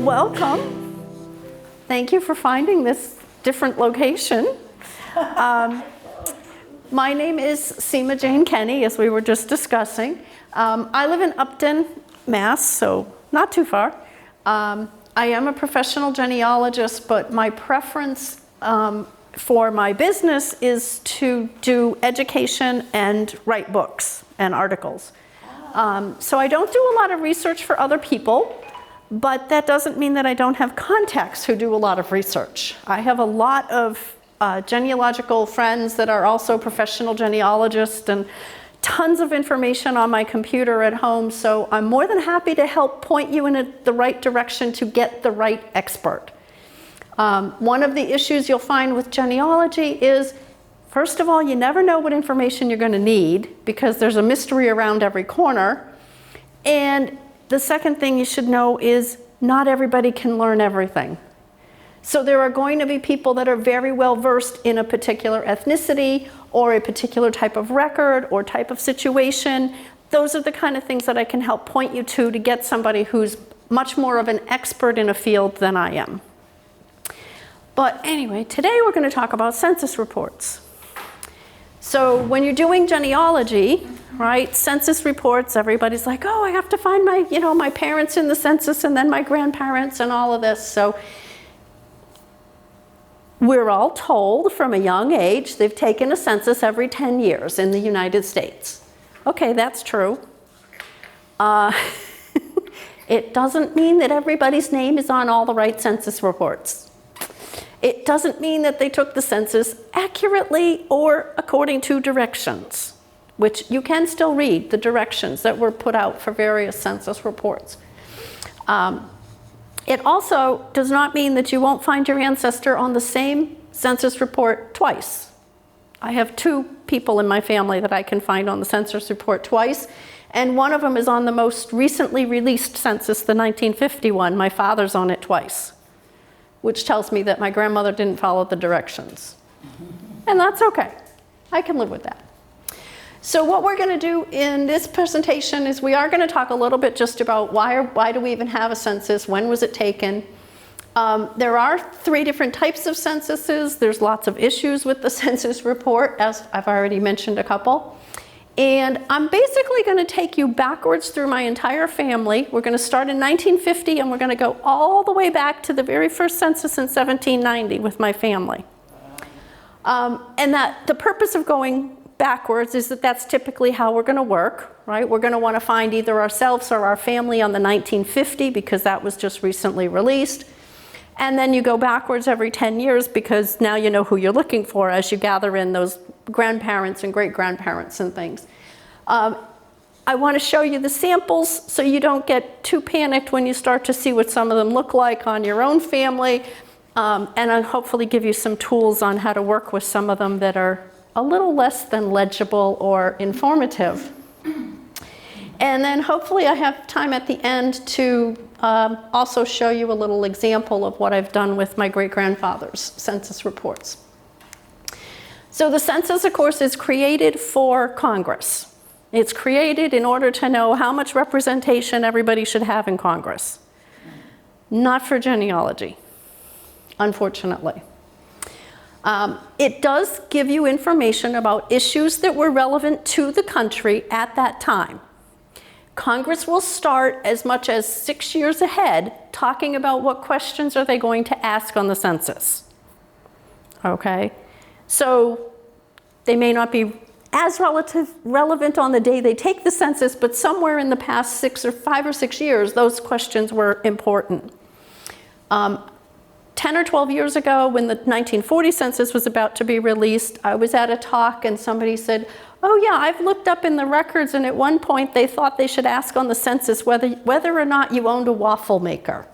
welcome. Thank you for finding this different location. My name is Seema-Jayne Kenny, as we were just discussing. I live in Upton, Mass, so not too far. I am a professional genealogist, but my preference for my business is to do education and write books and articles. So I don't do a lot of research for other people, but that doesn't mean that I don't have contacts who do a lot of research. I have a lot of genealogical friends that are also professional genealogists and tons of information on my computer at home, so I'm more than happy to help point you in the right direction to get the right expert. One of the issues you'll find with genealogy is, first of all, you never know what information you're going to need because there's a mystery around every corner. And the second thing you should know is not everybody can learn everything. So there are going to be people that are very well versed in a particular ethnicity or a particular type of record or type of situation. Those are the kind of things that I can help point you to get somebody who's much more of an expert in a field than I am. But anyway, today we're going to talk about census reports. So when you're doing genealogy, right, census reports, everybody's like, oh, I have to find my, my parents in the census and then my grandparents and all of this. So we're all told from a young age they've taken a census every 10 years in the United States. Okay, that's true. It doesn't mean that everybody's name is on all the right census reports. It doesn't mean that they took the census accurately or according to directions, which you can still read the directions that were put out for various census reports. It also does not mean that you won't find your ancestor on the same census report twice. I have two people in my family that I can find on the census report twice, and one of them is on the most recently released census, the 1951. My father's on it twice, which tells me that my grandmother didn't follow the directions. And that's okay. I can live with that. So what we're going to do in this presentation is we are going to talk a little bit just about why do we even have a census, when was it taken. There are 3 different types of censuses. There's lots of issues with the census report, as I've already mentioned a couple. And I'm basically going to take you backwards through my entire family. We're going to start in 1950 and we're going to go all the way back to the very first census in 1790 with my family. And that the purpose of going backwards is that that's typically how we're going to work, right? We're going to want to find either ourselves or our family on the 1950 because that was just recently released. And then you go backwards every 10 years because now you know who you're looking for as you gather in those grandparents and great-grandparents and things. I want to show you the samples so you don't get too panicked when you start to see what some of them look like on your own family. And I'll hopefully give you some tools on how to work with some of them that are a little less than legible or informative. And then hopefully I have time at the end to also show you a little example of what I've done with my great-grandfather's census reports. So the census, of course, is created for Congress. It's created in order to know how much representation everybody should have in Congress. Not for genealogy, unfortunately. It does give you information about issues that were relevant to the country at that time. Congress will start as much as 6 years ahead talking about what questions are they going to ask on the census. Okay? So they may not be as relevant on the day they take the census, but somewhere in the past 5 or 6 years, those questions were important. 10 or 12 years ago, when the 1940 census was about to be released, I was at a talk and somebody said, oh yeah, I've looked up in the records and at one point they thought they should ask on the census whether or not you owned a waffle maker.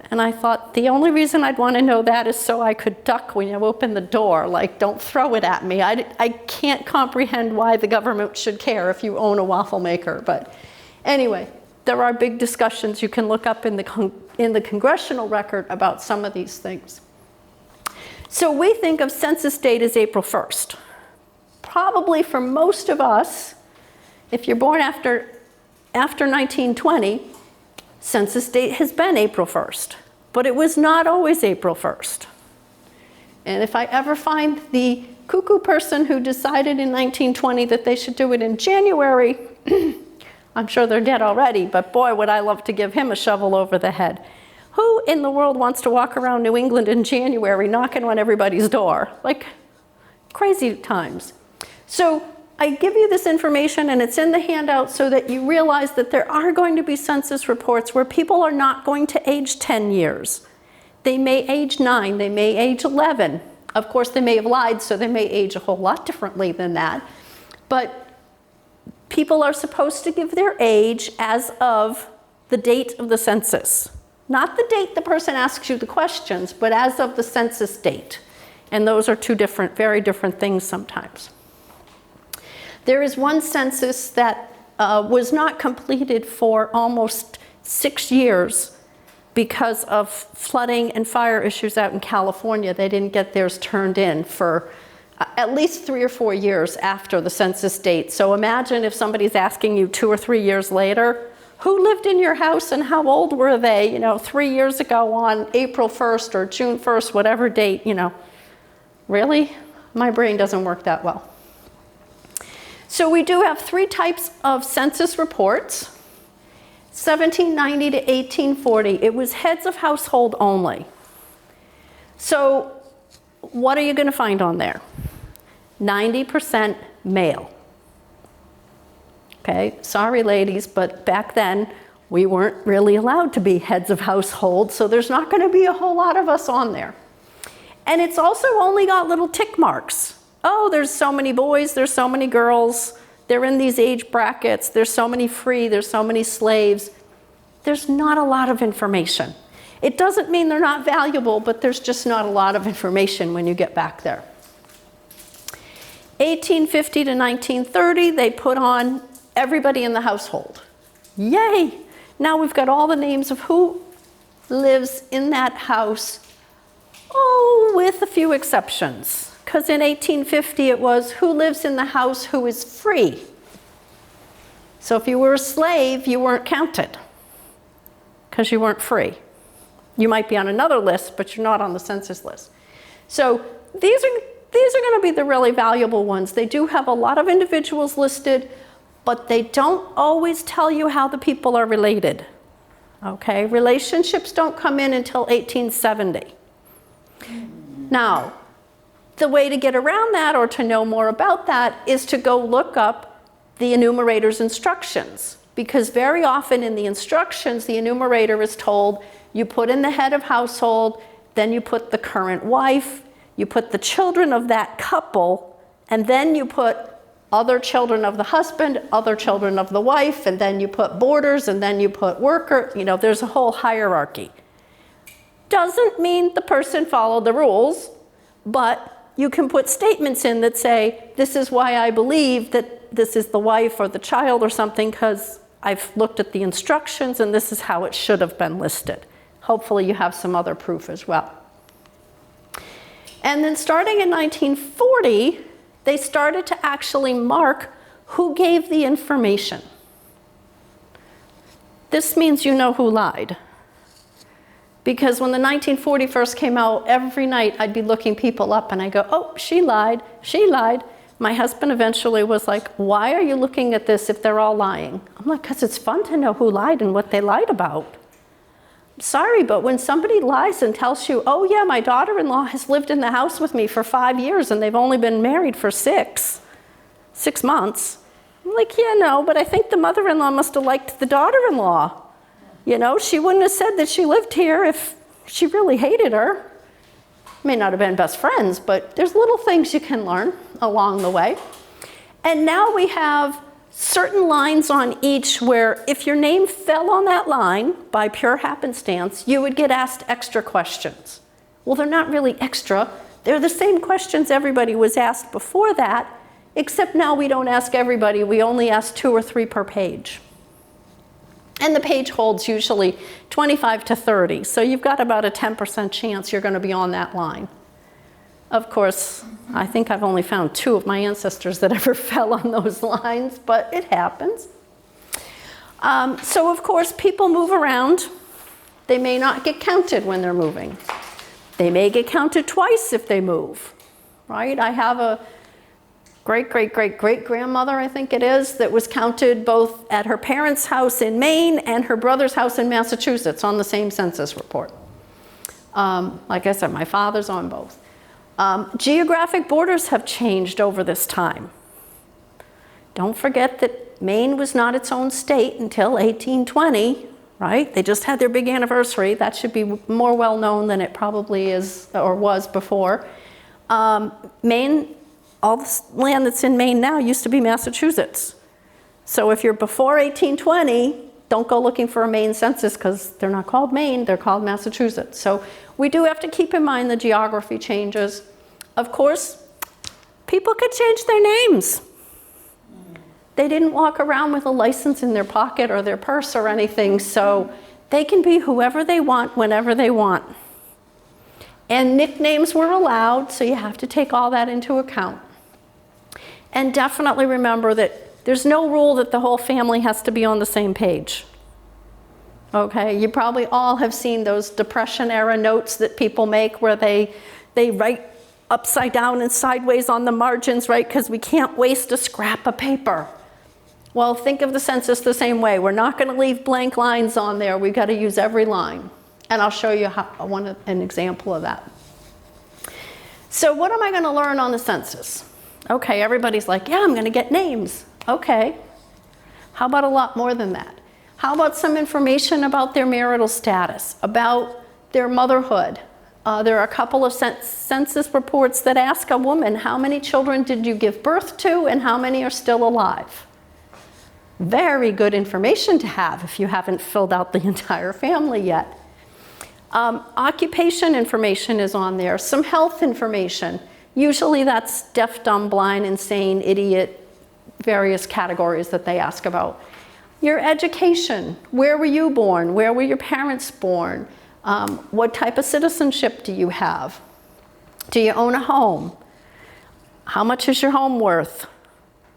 And I thought, the only reason I'd want to know that is so I could duck when you open the door, like don't throw it at me. I can't comprehend why the government should care if you own a waffle maker. But anyway, there are big discussions you can look up in the congressional record about some of these things. So we think of census date as April 1st. Probably for most of us, if you're born after 1920, census date has been April 1st, but it was not always April 1st. And if I ever find the cuckoo person who decided in 1920 that they should do it in January, I'm sure they're dead already, but boy, would I love to give him a shovel over the head. Who in the world wants to walk around New England in January knocking on everybody's door? Like, crazy times. So I give you this information, and it's in the handout so that you realize that there are going to be census reports where people are not going to age 10 years. They may age 9, they may age 11. Of course, they may have lied, so they may age a whole lot differently than that. But people are supposed to give their age as of the date of the census. Not the date the person asks you the questions, but as of the census date. And those are two different, very different things sometimes. There is one census that was not completed for almost 6 years because of flooding and fire issues out in California. They didn't get theirs turned in for at least 3 or 4 years after the census date. So imagine if somebody's asking you 2 or 3 years later, who lived in your house and how old were they, 3 years ago on April 1st or June 1st, whatever date, Really? My brain doesn't work that well. So we do have 3 types of census reports. 1790 to 1840, it was heads of household only. So what are you going to find on there? 90% male. Okay, sorry ladies, but back then we weren't really allowed to be heads of household, so there's not going to be a whole lot of us on there. And it's also only got little tick marks. Oh, there's so many boys, there's so many girls, they're in these age brackets, there's so many free, there's so many slaves. There's not a lot of information. It doesn't mean they're not valuable, but there's just not a lot of information when you get back there. 1850 to 1930, they put on everybody in the household. Yay! Now we've got all the names of who lives in that house, with a few exceptions. Because in 1850 it was who lives in the house who is free. So if you were a slave, you weren't counted because you weren't free. You might be on another list, but you're not on the census list. So these are going to be the really valuable ones. They do have a lot of individuals listed, but they don't always tell you how the people are related. Okay, relationships don't come in until 1870. Now, the way to get around that or to know more about that is to go look up the enumerator's instructions. Because very often in the instructions, the enumerator is told, you put in the head of household, then you put the current wife, you put the children of that couple, and then you put other children of the husband, other children of the wife, and then you put boarders, and then you put worker. There's a whole hierarchy. Doesn't mean the person followed the rules, but you can put statements in that say, this is why I believe that this is the wife or the child or something, because I've looked at the instructions and this is how it should have been listed. Hopefully you have some other proof as well. And then starting in 1940, they started to actually mark who gave the information. This means you know who lied. Because when the 1940 first came out, every night I'd be looking people up and I go, oh, she lied, she lied. My husband eventually was like, why are you looking at this if they're all lying? I'm like, because it's fun to know who lied and what they lied about. Sorry, but when somebody lies and tells you, oh yeah, my daughter-in-law has lived in the house with me for 5 years and they've only been married for 6 months. I'm like, yeah, no, but I think the mother-in-law must have liked the daughter-in-law. She wouldn't have said that she lived here if she really hated her. May not have been best friends, but there's little things you can learn along the way. And now we have certain lines on each where if your name fell on that line by pure happenstance, you would get asked extra questions. Well, they're not really extra. They're the same questions everybody was asked before that, except now we don't ask everybody. We only ask 2 or 3 per page. And the page holds usually 25 to 30, so you've got about a 10% chance you're going to be on that line. Of course, I think I've only found 2 of my ancestors that ever fell on those lines, but it happens. So of course, people move around. They may not get counted when they're moving. They may get counted twice if they move, right? I have a great-great-great-great-grandmother, I think it is, that was counted both at her parents' house in Maine and her brother's house in Massachusetts on the same census report. Like I said, my father's on both. Geographic borders have changed over this time. Don't forget that Maine was not its own state until 1820, right? They just had their big anniversary. That should be more well known than it probably is or was before. Maine, all the land that's in Maine now used to be Massachusetts. So if you're before 1820, don't go looking for a Maine census because they're not called Maine, they're called Massachusetts. So we do have to keep in mind the geography changes. Of course, people could change their names. They didn't walk around with a license in their pocket or their purse or anything, so they can be whoever they want, whenever they want. And nicknames were allowed, so you have to take all that into account. And definitely remember that there's no rule that the whole family has to be on the same page. Okay, you probably all have seen those Depression-era notes that people make where they write upside down and sideways on the margins, right? Because we can't waste a scrap of paper. Well, think of the census the same way. We're not going to leave blank lines on there. We've got to use every line. And I'll show you an example of that. So what am I going to learn on the census? Okay, everybody's like, yeah, I'm going to get names. Okay. How about a lot more than that? How about some information about their marital status, about their motherhood? There are a couple of census reports that ask a woman, how many children did you give birth to and how many are still alive? Very good information to have if you haven't filled out the entire family yet. Occupation information is on there, some health information. Usually that's deaf, dumb, blind, insane, idiot, various categories that they ask about. Your education, where were you born? Where were your parents born? What type of citizenship do you have? Do you own a home? How much is your home worth?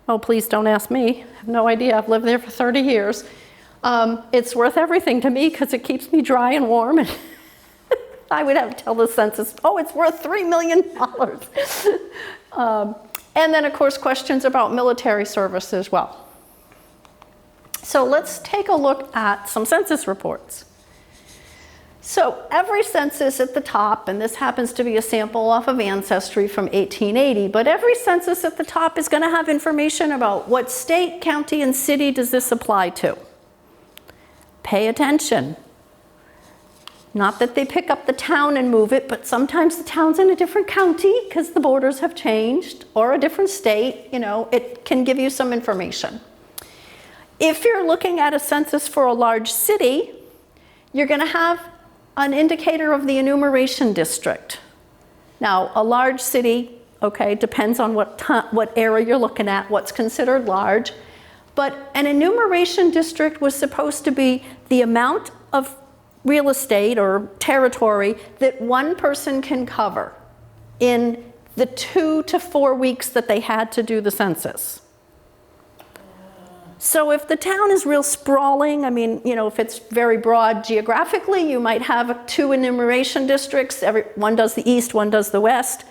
Oh, please don't ask me. I have no idea. I've lived there for 30 years. It's worth everything to me because it keeps me dry and warm. And I would have to tell the census, oh, it's worth $3 million. And then, of course, questions about military service as well. So let's take a look at some census reports. So every census at the top, and this happens to be a sample off of Ancestry from 1880, but every census at the top is going to have information about what state, county, and city does this apply to. Pay attention. Not that they pick up the town and move it, but sometimes the town's in a different county because the borders have changed, or a different state. You know, it can give you some information. If you're looking at a census for a large city, you're going to have an indicator of the enumeration district. Now, a large city, okay, depends on what area you're looking at, what's considered large. But an enumeration district was supposed to be the amount of real estate or territory that one person can cover in the 2 to 4 weeks that they had to do the census. So if the town is real sprawling, I mean, you know, if it's very broad geographically, you might have 2 enumeration districts. One does the east, one does the west.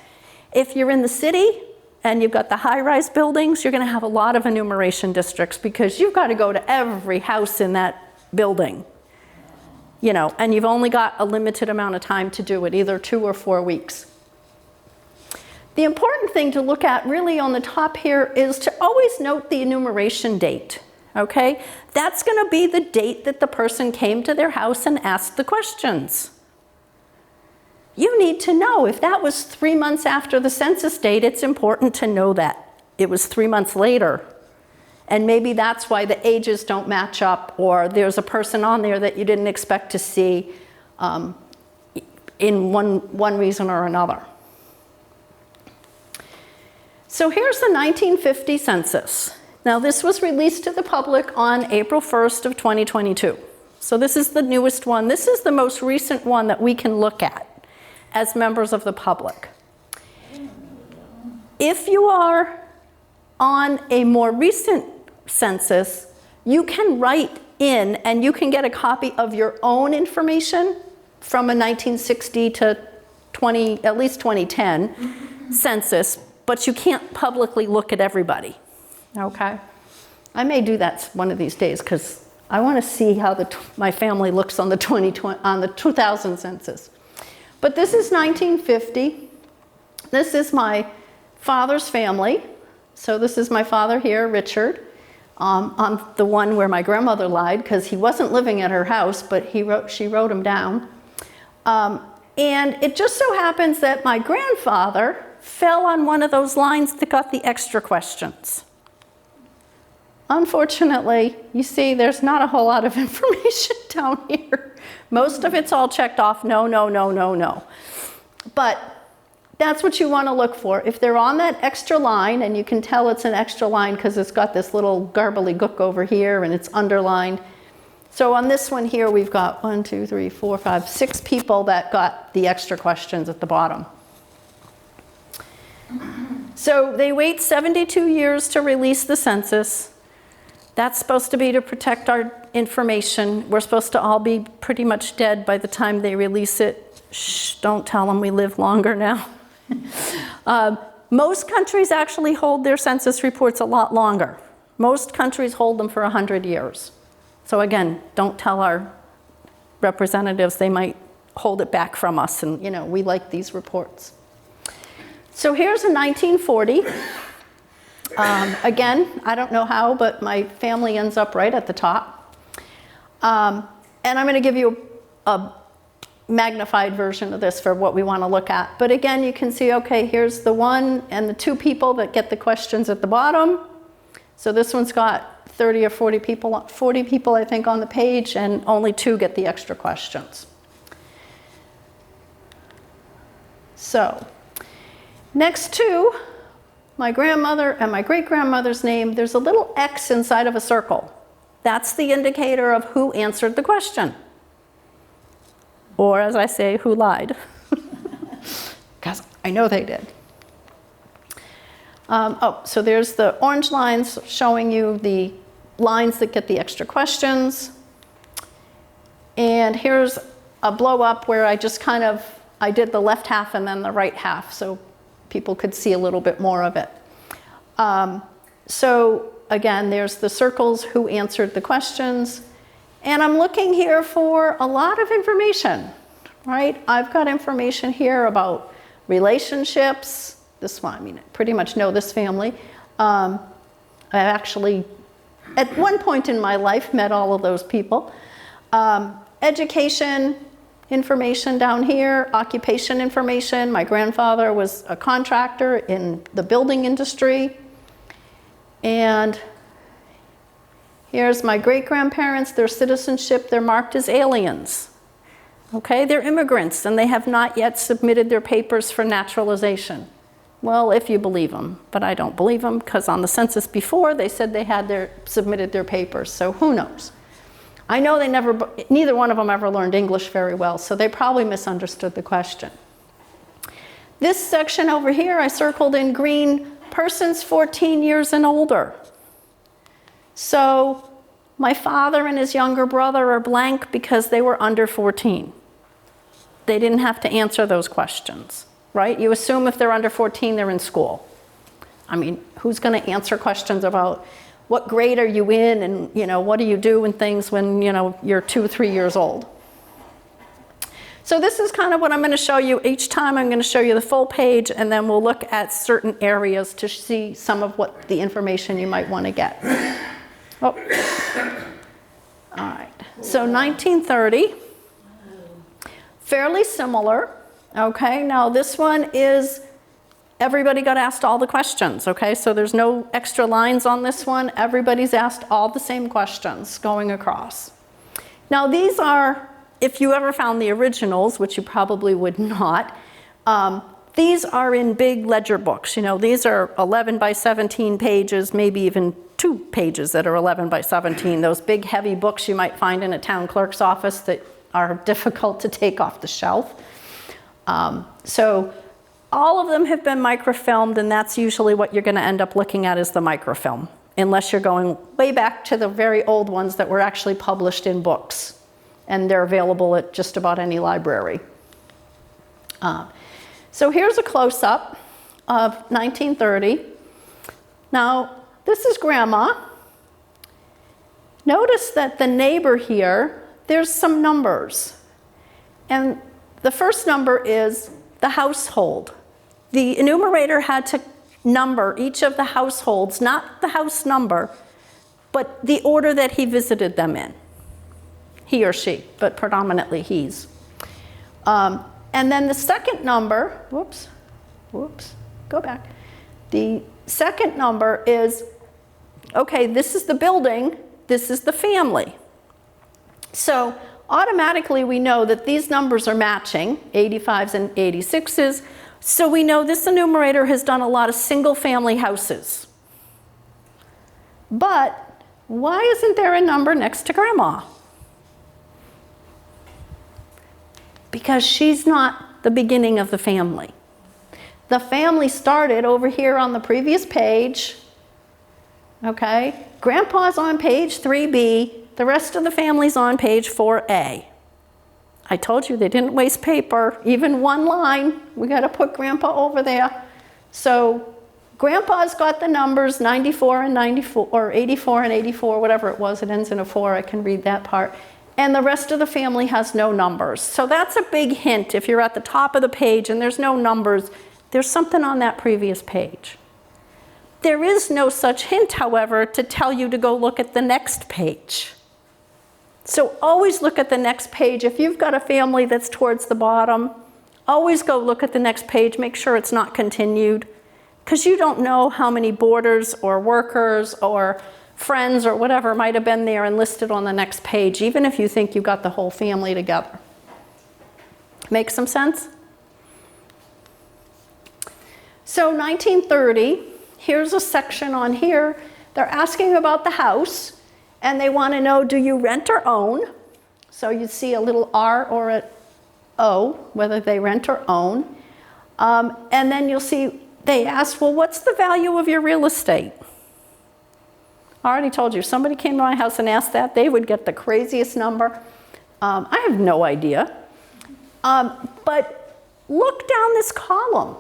If you're in the city and you've got the high-rise buildings, you're going to have a lot of enumeration districts because you've got to go to every house in that building. You know, and you've only got a limited amount of time to do it, either 2 or 4 weeks. The important thing to look at really on the top here is to always note the enumeration date, okay? That's going to be the date that the person came to their house and asked the questions. You need to know if that was 3 months after the census date, it's important to know that it was 3 months later. And maybe that's why the ages don't match up, or there's a person on there that you didn't expect to see in one reason or another. So here's the 1950 census. Now this was released to the public on April 1st of 2022. So this is the newest one. This is the most recent one that we can look at as members of the public. If you are on a more recent census, you can write in, and you can get a copy of your own information from a 1960 to at least 2010 census, but you can't publicly look at everybody, okay? I may do that one of these days because I want to see how my family looks on the 2000 census. But this is 1950. This is my father's family. So this is my father here, Richard. I'm the one where my grandmother lied because he wasn't living at her house, but she wrote him down. And it just so happens that my grandfather fell on one of those lines that got the extra questions. Unfortunately, you see, there's not a whole lot of information down here. Most of it's all checked off, no, no, no, no, no. But that's what you want to look for. If they're on that extra line, and you can tell it's an extra line because it's got this little garbly gook over here and it's underlined. So on this one here, we've got 1, 2, 3, 4, 5, 6 people that got the extra questions at the bottom. So they wait 72 years to release the census. That's supposed to be to protect our information. We're supposed to all be pretty much dead by the time they release it. Shh, don't tell them we live longer now. Most countries actually hold their census reports a lot longer. Most countries hold them for 100 years. So again, don't tell our representatives, they might hold it back from us, and we like these reports. So here's a 1940. Again, I don't know how, but my family ends up right at the top. And I'm going to give you a magnified version of this for what we want to look at. But again, you can see, okay, here's the 1 and the 2 people that get the questions at the bottom. So this one's got 30 or 40 people, I think, on the page, and only 2 get the extra questions. So next to my grandmother and my great-grandmother's name, there's a little X inside of a circle. That's the indicator of who answered the question. Or, as I say, who lied. Because I know they did. So there's the orange lines showing you the lines that get the extra questions. And here's a blow up where I just I did the left half and then the right half so people could see a little bit more of it. So again, there's the circles who answered the questions. And I'm looking here for a lot of information, right? I've got information here about relationships. This one, I pretty much know this family. I actually, at one point in my life, met all of those people. Education information down here, occupation information. My grandfather was a contractor in the building industry. And here's my great-grandparents, their citizenship, they're marked as aliens. Okay, they're immigrants and they have not yet submitted their papers for naturalization. Well, if you believe them, but I don't believe them because on the census before they said they had submitted their papers, so who knows? I know neither one of them ever learned English very well, so they probably misunderstood the question. This section over here I circled in green, persons 14 years and older. So my father and his younger brother are blank because they were under 14. They didn't have to answer those questions, right? You assume if they're under 14, they're in school. Who's going to answer questions about what grade are you in and, what do you do and things when, you're 2 or 3 years old. So this is kind of what I'm going to show you. Each time I'm going to show you the full page, and then we'll look at certain areas to see some of what the information you might want to get. Oh. All right. So 1930, fairly similar. Okay, now this one is everybody got asked all the questions, okay? So there's no extra lines on this one. Everybody's asked all the same questions going across. Now these are, if you ever found the originals, which you probably would not, these are in big ledger books. These are 11 by 17 pages, maybe even 2 pages that are 11 by 17. Those big heavy books you might find in a town clerk's office that are difficult to take off the shelf. So all of them have been microfilmed, and that's usually what you're going to end up looking at is the microfilm. unless you're going way back to the very old ones that were actually published in books. And they're available at just about any library. So here's a close-up of 1930. Now, this is Grandma. Notice that the neighbor here, there's some numbers. And the first number is the household. The enumerator had to number each of the households, not the house number, but the order that he visited them in. He or she, but predominantly he's. And then the second number, go back. The second number is, okay, this is the building, this is the family. So automatically we know that these numbers are matching, 85s and 86s, so we know this enumerator has done a lot of single family houses. But why isn't there a number next to Grandma? Because she's not the beginning of the family. The family started over here on the previous page, okay? Grandpa's on page 3B, the rest of the family's on page 4A. I told you they didn't waste paper, even one line. We got to put Grandpa over there. So Grandpa's got the numbers 94 and 94, or 84 and 84, whatever it was. It ends in a 4. I can read that part. And the rest of the family has no numbers. So that's a big hint. If you're at the top of the page and there's no numbers, there's something on that previous page. There is no such hint, however, to tell you to go look at the next page. So always look at the next page. If you've got a family that's towards the bottom, always go look at the next page. Make sure it's not continued, because you don't know how many boarders or workers or friends or whatever might have been there and listed on the next page, even if you think you got the whole family together. Make some sense? So 1930, here's a section on here. They're asking about the house. And they want to know, do you rent or own? So you see a little R or an O, whether they rent or own. And then you'll see they ask, well, what's the value of your real estate? I already told you, if somebody came to my house and asked that, they would get the craziest number. I have no idea. But look down this column.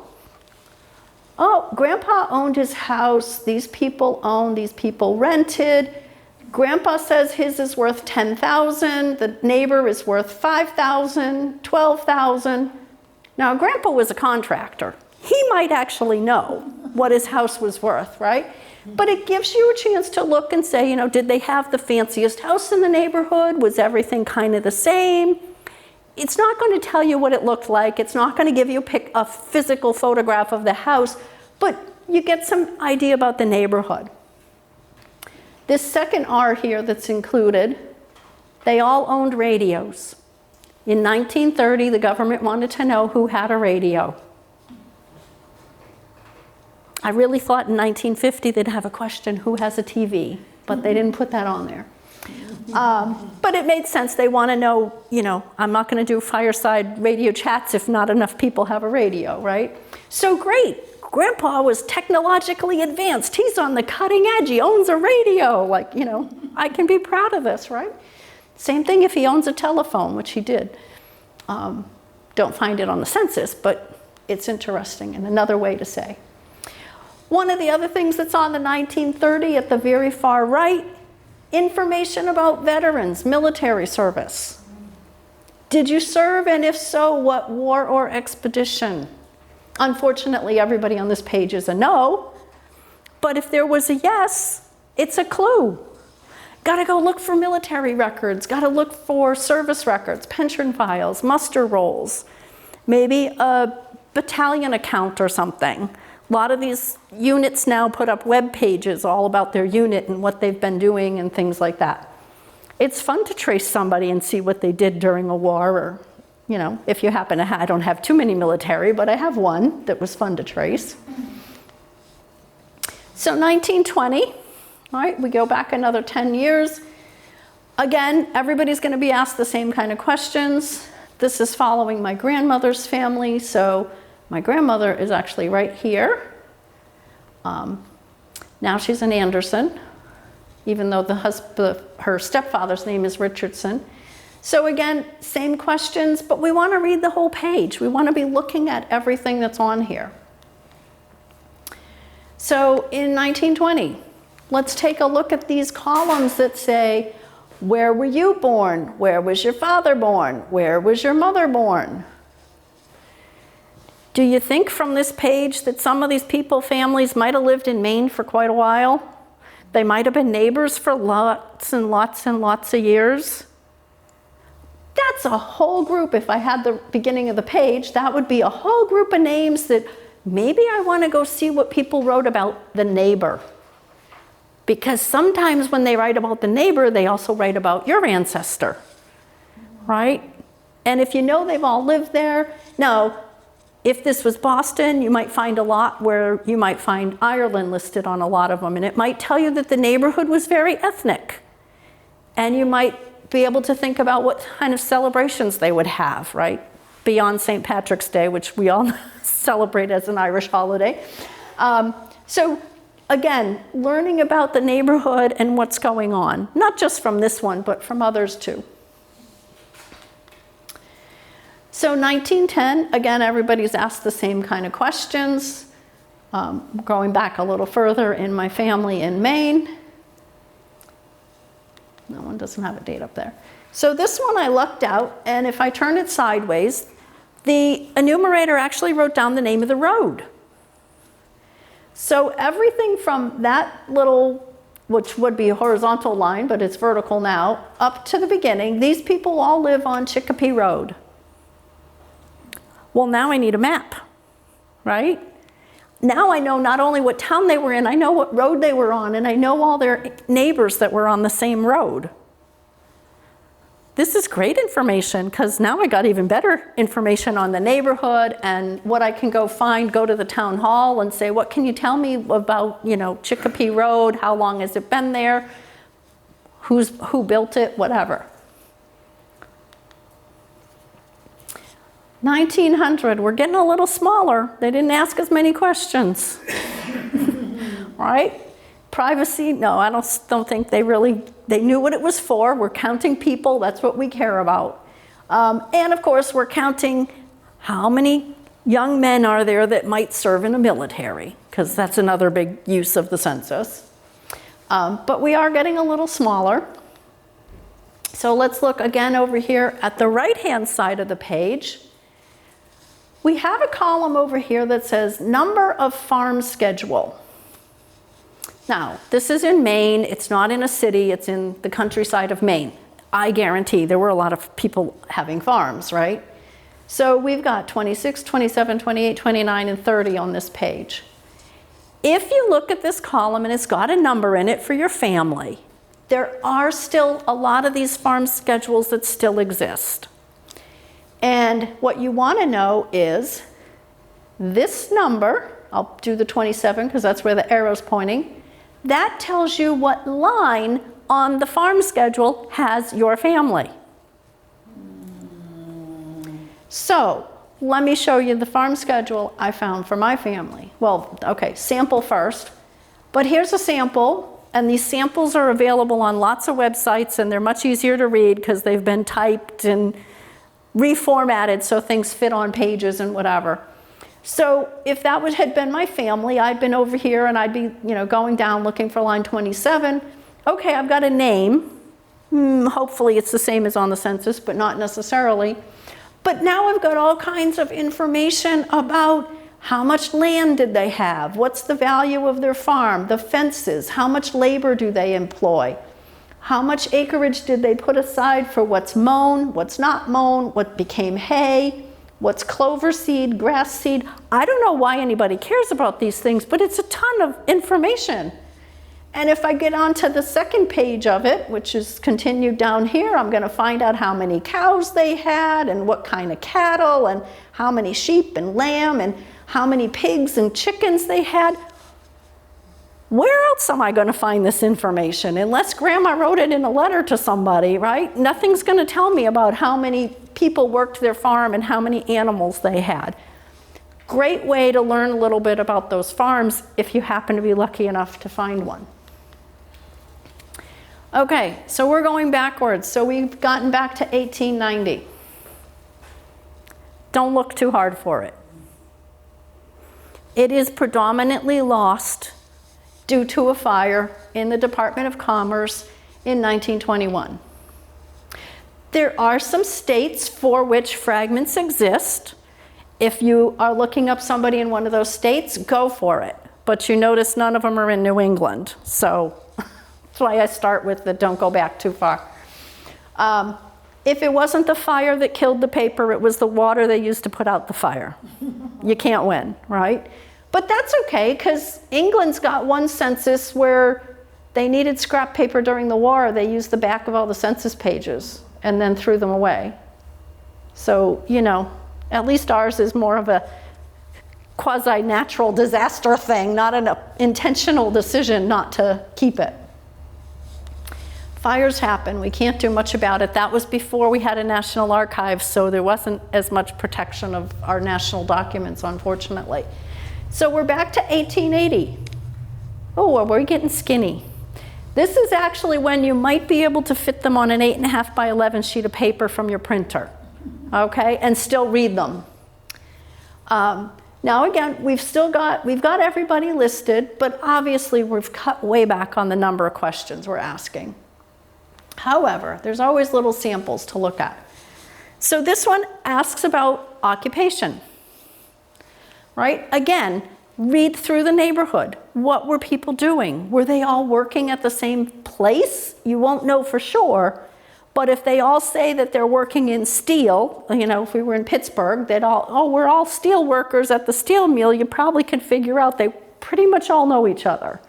Oh, Grandpa owned his house. These people owned, these people rented. Grandpa says his is worth $10,000, the neighbor is worth $5,000, $12,000. Now, Grandpa was a contractor. He might actually know what his house was worth, right? But it gives you a chance to look and say, you know, did they have the fanciest house in the neighborhood? Was everything kind of the same? It's not going to tell you what it looked like. It's not going to give you a physical photograph of the house, but you get some idea about the neighborhood. This second R here that's included, they all owned radios. In 1930, the government wanted to know who had a radio. I really thought in 1950 they'd have a question, who has a TV? But they didn't put that on there. But it made sense. They want to know, you know, I'm not going to do fireside radio chats if not enough people have a radio, right? So great. Grandpa was technologically advanced. He's on the cutting edge. He owns a radio. Like, you know, I can be proud of this, right? Same thing if he owns a telephone, which he did. Don't find it on the census, but it's interesting and another way to say. One of the other things that's on the 1930 at the very far right, information about veterans, military service. Did you serve, and if so, what war or expedition? Unfortunately, everybody on this page is a no, but if there was a yes, it's a clue. Got to go look for military records, got to look for service records, pension files, muster rolls, maybe a battalion account or something. A lot of these units now put up web pages all about their unit and what they've been doing and things like that. It's fun to trace somebody and see what they did during a war, or, you know, if you happen to I don't have too many military, but I have one that was fun to trace. So 1920, all right, we go back another 10 years. Again, everybody's going to be asked the same kind of questions. This is following my grandmother's family, so my grandmother is actually right here. Now she's in Anderson, even though her stepfather's name is Richardson. So again, same questions, but we want to read the whole page. We want to be looking at everything that's on here. So in 1920, let's take a look at these columns that say, where were you born? Where was your father born? Where was your mother born? Do you think from this page that some of these families might have lived in Maine for quite a while? They might have been neighbors for lots and lots and lots of years? That's a whole group. If I had the beginning of the page, that would be a whole group of names that maybe I want to go see what people wrote about the neighbor. Because sometimes when they write about the neighbor, they also write about your ancestor, right? And if you know they've all lived there, now, if this was Boston, you might find a lot where you might find Ireland listed on a lot of them, and it might tell you that the neighborhood was very ethnic. And you might be able to think about what kind of celebrations they would have, right? Beyond St. Patrick's Day, which we all celebrate as an Irish holiday. So again, learning about the neighborhood and what's going on, not just from this one, but from others too. So 1910, again, everybody's asked the same kind of questions. Going back a little further in my family in Maine. That one doesn't have a date up there. So this one I lucked out, and if I turn it sideways, the enumerator actually wrote down the name of the road. So everything from that little, which would be a horizontal line, but it's vertical now, up to the beginning, these people all live on Chicopee Road. Well, now I need a map, right? Now I know not only what town they were in, I know what road they were on, and I know all their neighbors that were on the same road. This is great information, because now I got even better information on the neighborhood and what I can go to the town hall and say, what can you tell me about, Chicopee Road? How long has it been there? Who built it? Whatever. 1900, we're getting a little smaller. They didn't ask as many questions, right? Privacy, no, I don't think they knew what it was for. We're counting people, that's what we care about. And of course, we're counting how many young men are there that might serve in the military, because that's another big use of the census. But we are getting a little smaller. So let's look again over here at the right-hand side of the page. We have a column over here that says number of farm schedule. Now, this is in Maine. It's not in a city. It's in the countryside of Maine. I guarantee there were a lot of people having farms, right? So we've got 26, 27, 28, 29, and 30 on this page. If you look at this column and it's got a number in it for your family, there are still a lot of these farm schedules that still exist. And what you want to know is this number, I'll do the 27 because that's where the arrow's pointing, that tells you what line on the farm schedule has your family. So let me show you the farm schedule I found for my family. Well, okay, sample first. But here's a sample, and these samples are available on lots of websites, and they're much easier to read because they've been typed and reformatted so things fit on pages and whatever. So if that had been my family, I'd been over here and I'd be going down looking for line 27. Okay, I've got a name. Hopefully it's the same as on the census, but not necessarily. But now I've got all kinds of information about how much land did they have, what's the value of their farm, the fences, how much labor do they employ, how much acreage did they put aside for what's mown, what's not mown, what became hay, what's clover seed, grass seed. I don't know why anybody cares about these things, but it's a ton of information. And if I get onto the second page of it, which is continued down here, I'm going to find out how many cows they had and what kind of cattle and how many sheep and lamb and how many pigs and chickens they had. Where else am I going to find this information? Unless Grandma wrote it in a letter to somebody, right? Nothing's going to tell me about how many people worked their farm and how many animals they had. Great way to learn a little bit about those farms if you happen to be lucky enough to find one. Okay, so we're going backwards. So we've gotten back to 1890. Don't look too hard for it. It is predominantly lost due to a fire in the Department of Commerce in 1921. There are some states for which fragments exist. If you are looking up somebody in one of those states, go for it. But you notice none of them are in New England. So that's why I start with the don't go back too far. If it wasn't the fire that killed the paper, it was the water they used to put out the fire. You can't win, right? But that's okay, because England's got one census where they needed scrap paper during the war. They used the back of all the census pages and then threw them away. So, you know, at least ours is more of a quasi-natural disaster thing, not an intentional decision not to keep it. Fires happen. We can't do much about it. That was before we had a National Archive, so there wasn't as much protection of our national documents, unfortunately. So we're back to 1880. Oh, well, we're getting skinny. This is actually when you might be able to fit them on an 8.5 by 11 sheet of paper from your printer, okay, and still read them. Now again, we've got everybody listed, but obviously we've cut way back on the number of questions we're asking. However, there's always little samples to look at. So this one asks about occupation, right? Again, read through the neighborhood. What were people doing? Were they all working at the same place? You won't know for sure, but if they all say that they're working in steel, you know, if we were in Pittsburgh, they'd all, oh, we're all steel workers at the steel mill, you probably can figure out they pretty much all know each other.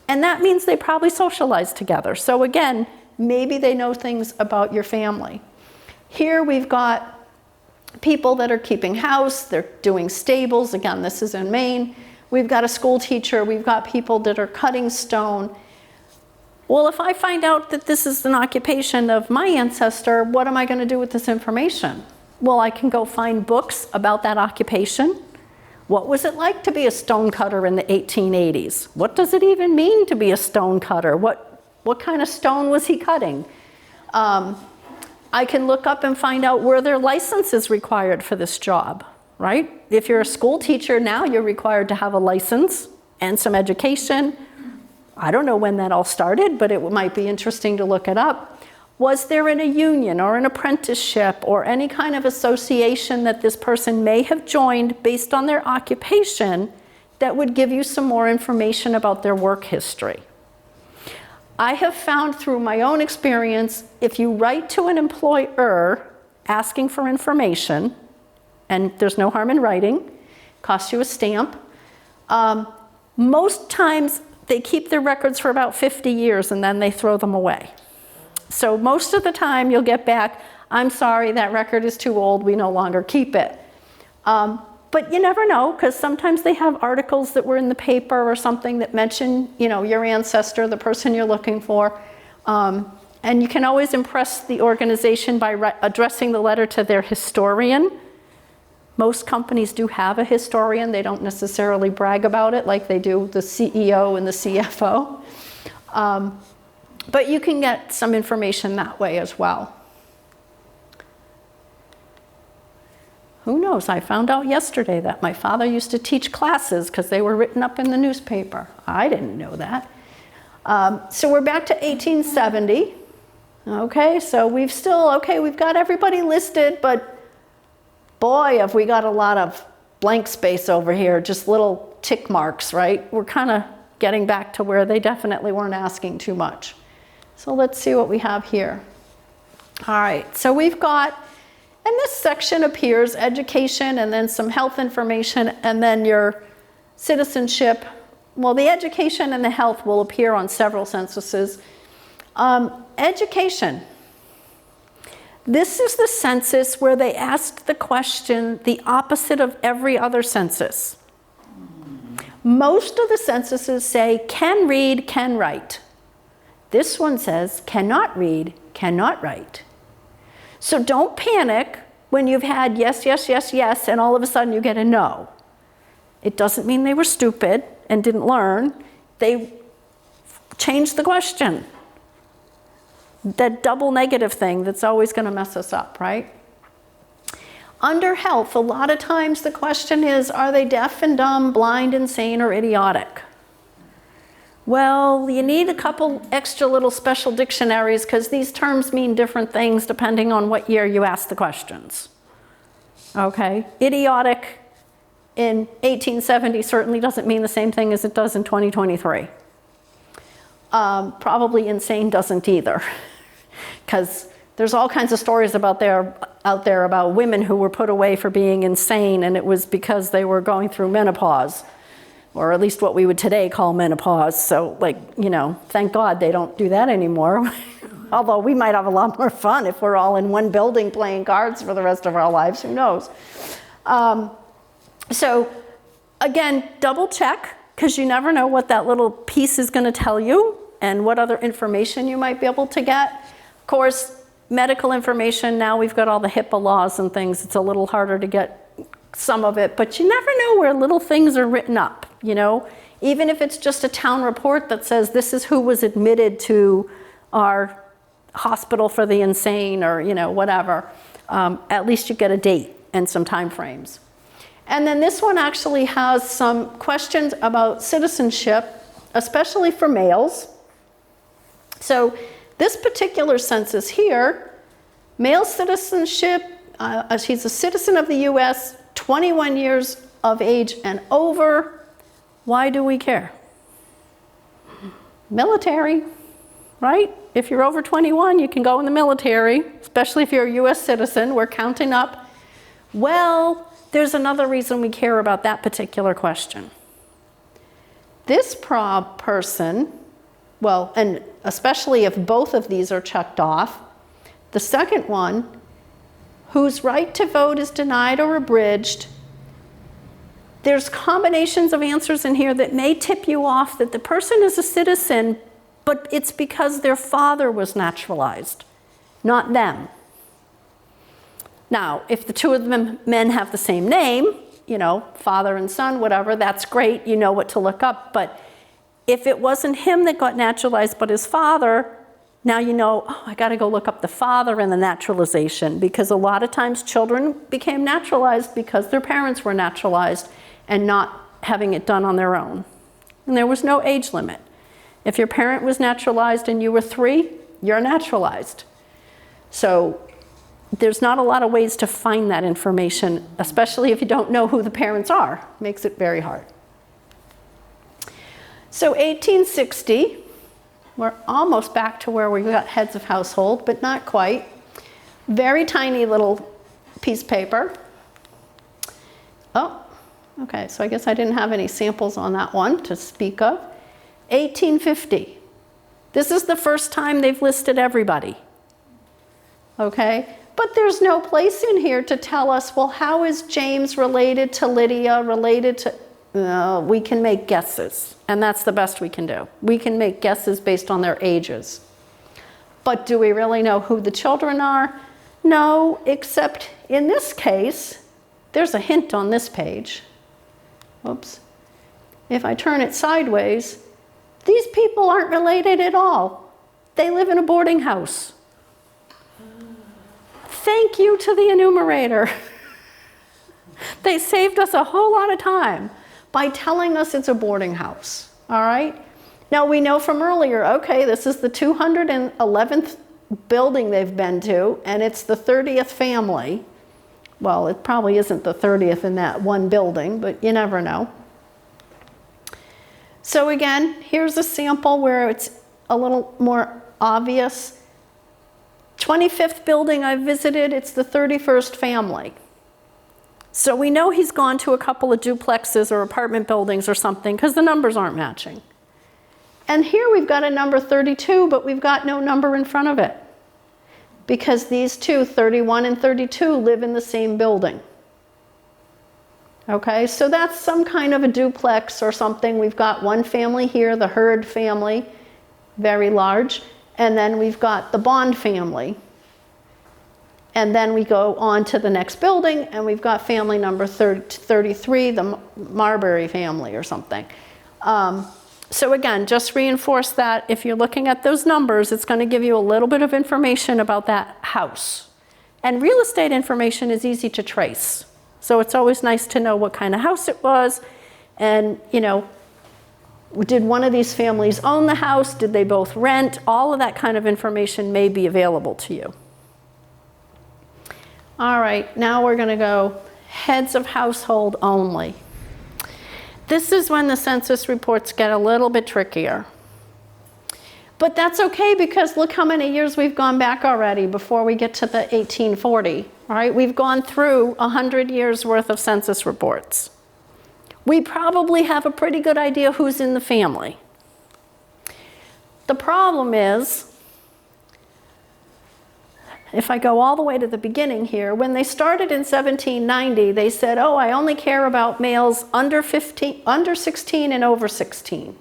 And that means they probably socialize together. So again, maybe they know things about your family. Here we've got people that are keeping house, they're doing stables. Again, this is in Maine. We've got a school teacher, we've got people that are cutting stone. Well, if I find out that this is an occupation of my ancestor, what am I going to do with this information? Well, I can go find books about that occupation. What was it like to be a stone cutter in the 1880s? What does it even mean to be a stone cutter? What kind of stone was he cutting? I can look up and find out were there licenses required for this job, right? If you're a school teacher now, you're required to have a license and some education. I don't know when that all started, but it might be interesting to look it up. Was there in a union or an apprenticeship or any kind of association that this person may have joined based on their occupation that would give you some more information about their work history? I have found through my own experience, if you write to an employer asking for information, and there's no harm in writing, costs you a stamp, most times they keep their records for about 50 years and then they throw them away. So most of the time you'll get back, I'm sorry, that record is too old, we no longer keep it. But you never know, because sometimes they have articles that were in the paper or something that mention, you know, your ancestor, the person you're looking for. And you can always impress the organization by addressing the letter to their historian. Most companies do have a historian. They don't necessarily brag about it like they do the CEO and the CFO. But you can get some information that way as well. Who knows? I found out yesterday that my father used to teach classes because they were written up in the newspaper. I didn't know that. So we're back to 1870. Okay, so we've got everybody listed, but boy, have we got a lot of blank space over here, just little tick marks, right? We're kind of getting back to where they definitely weren't asking too much. So let's see what we have here. All right, so we've got, and this section appears education and then some health information and then your citizenship. Well, the education and the health will appear on several censuses. Education. This is the census where they asked the question the opposite of every other census. Most of the censuses say can read, can write. This one says cannot read, cannot write. So don't panic when you've had yes, yes, yes, yes, and all of a sudden you get a no. It doesn't mean they were stupid and didn't learn. They changed the question. that double negative thing that's always going to mess us up, right? Under health, a lot of times the question is, are they deaf and dumb, blind, insane, or idiotic? Well, you need a couple extra little special dictionaries because these terms mean different things depending on what year you ask the questions. Okay? Idiotic in 1870 certainly doesn't mean the same thing as it does in 2023. Probably insane doesn't either, because there's all kinds of stories out there about women who were put away for being insane, and it was because they were going through menopause, or at least what we would today call menopause. So, like, you know, thank God they don't do that anymore. Although we might have a lot more fun if we're all in one building playing cards for the rest of our lives, who knows? So again, double check, because you never know what that little piece is going to tell you and what other information you might be able to get. Of course, medical information, now we've got all the HIPAA laws and things. It's a little harder to get some of it, but you never know where little things are written up, you know? Even if it's just a town report that says this is who was admitted to our hospital for the insane, or, you know, whatever. At least you get a date and some time frames. And then this one actually has some questions about citizenship, especially for males. So this particular census here, male citizenship, he's a citizen of the US, 21 years of age and over. Why do we care? Military, right? If you're over 21, you can go in the military, especially if you're a US citizen. We're counting up. Well, there's another reason we care about that particular question. This person, well, and especially if both of these are checked off, the second one, whose right to vote is denied or abridged, there's combinations of answers in here that may tip you off that the person is a citizen, but it's because their father was naturalized, not them. Now, if the two of the men have the same name, you know, father and son, whatever, that's great, you know what to look up. But if it wasn't him that got naturalized, but his father, now you know, oh, I got to go look up the father and the naturalization, because a lot of times children became naturalized because their parents were naturalized and not having it done on their own. And there was no age limit. If your parent was naturalized and you were 3, you're naturalized. So there's not a lot of ways to find that information, especially if you don't know who the parents are. Makes it very hard. So 1860, we're almost back to where we got heads of household, but not quite. Very tiny little piece of paper. Oh, okay, so I guess I didn't have any samples on that one to speak of. 1850. This is the first time they've listed everybody. Okay? But there's no place in here to tell us, well, how is James related to Lydia, related to... we can make guesses, and that's the best we can do. We can make guesses based on their ages. But do we really know who the children are? No, except in this case, there's a hint on this page. Oops. If I turn it sideways, these people aren't related at all. They live in a boarding house. Thank you to the enumerator. They saved us a whole lot of time by telling us it's a boarding house, all right? Now we know from earlier, okay, this is the 211th building they've been to, and it's the 30th family. Well, it probably isn't the 30th in that one building, but you never know. So again, here's a sample where it's a little more obvious. 25th building I visited, it's the 31st family. So we know he's gone to a couple of duplexes or apartment buildings or something because the numbers aren't matching. And here we've got a number 32, but we've got no number in front of it because these two, 31 and 32, live in the same building. Okay, so that's some kind of a duplex or something. We've got one family here, the Hurd family, very large. And then we've got the Bond family. And then we go on to the next building, and we've got family number 33, the Marbury family or something. So again, just reinforce that if you're looking at those numbers, it's going to give you a little bit of information about that house. And real estate information is easy to trace. So it's always nice to know what kind of house it was. And, you know, did one of these families own the house? Did they both rent? All of that kind of information may be available to you. All right, now we're going to go heads of household only. This is when the census reports get a little bit trickier. But that's okay, because look how many years we've gone back already before we get to the 1840. All right, we've gone through 100 years worth of census reports. We probably have a pretty good idea who's in the family. The problem is, if I go all the way to the beginning here, when they started in 1790, they said, oh, I only care about males under 16 and over 16.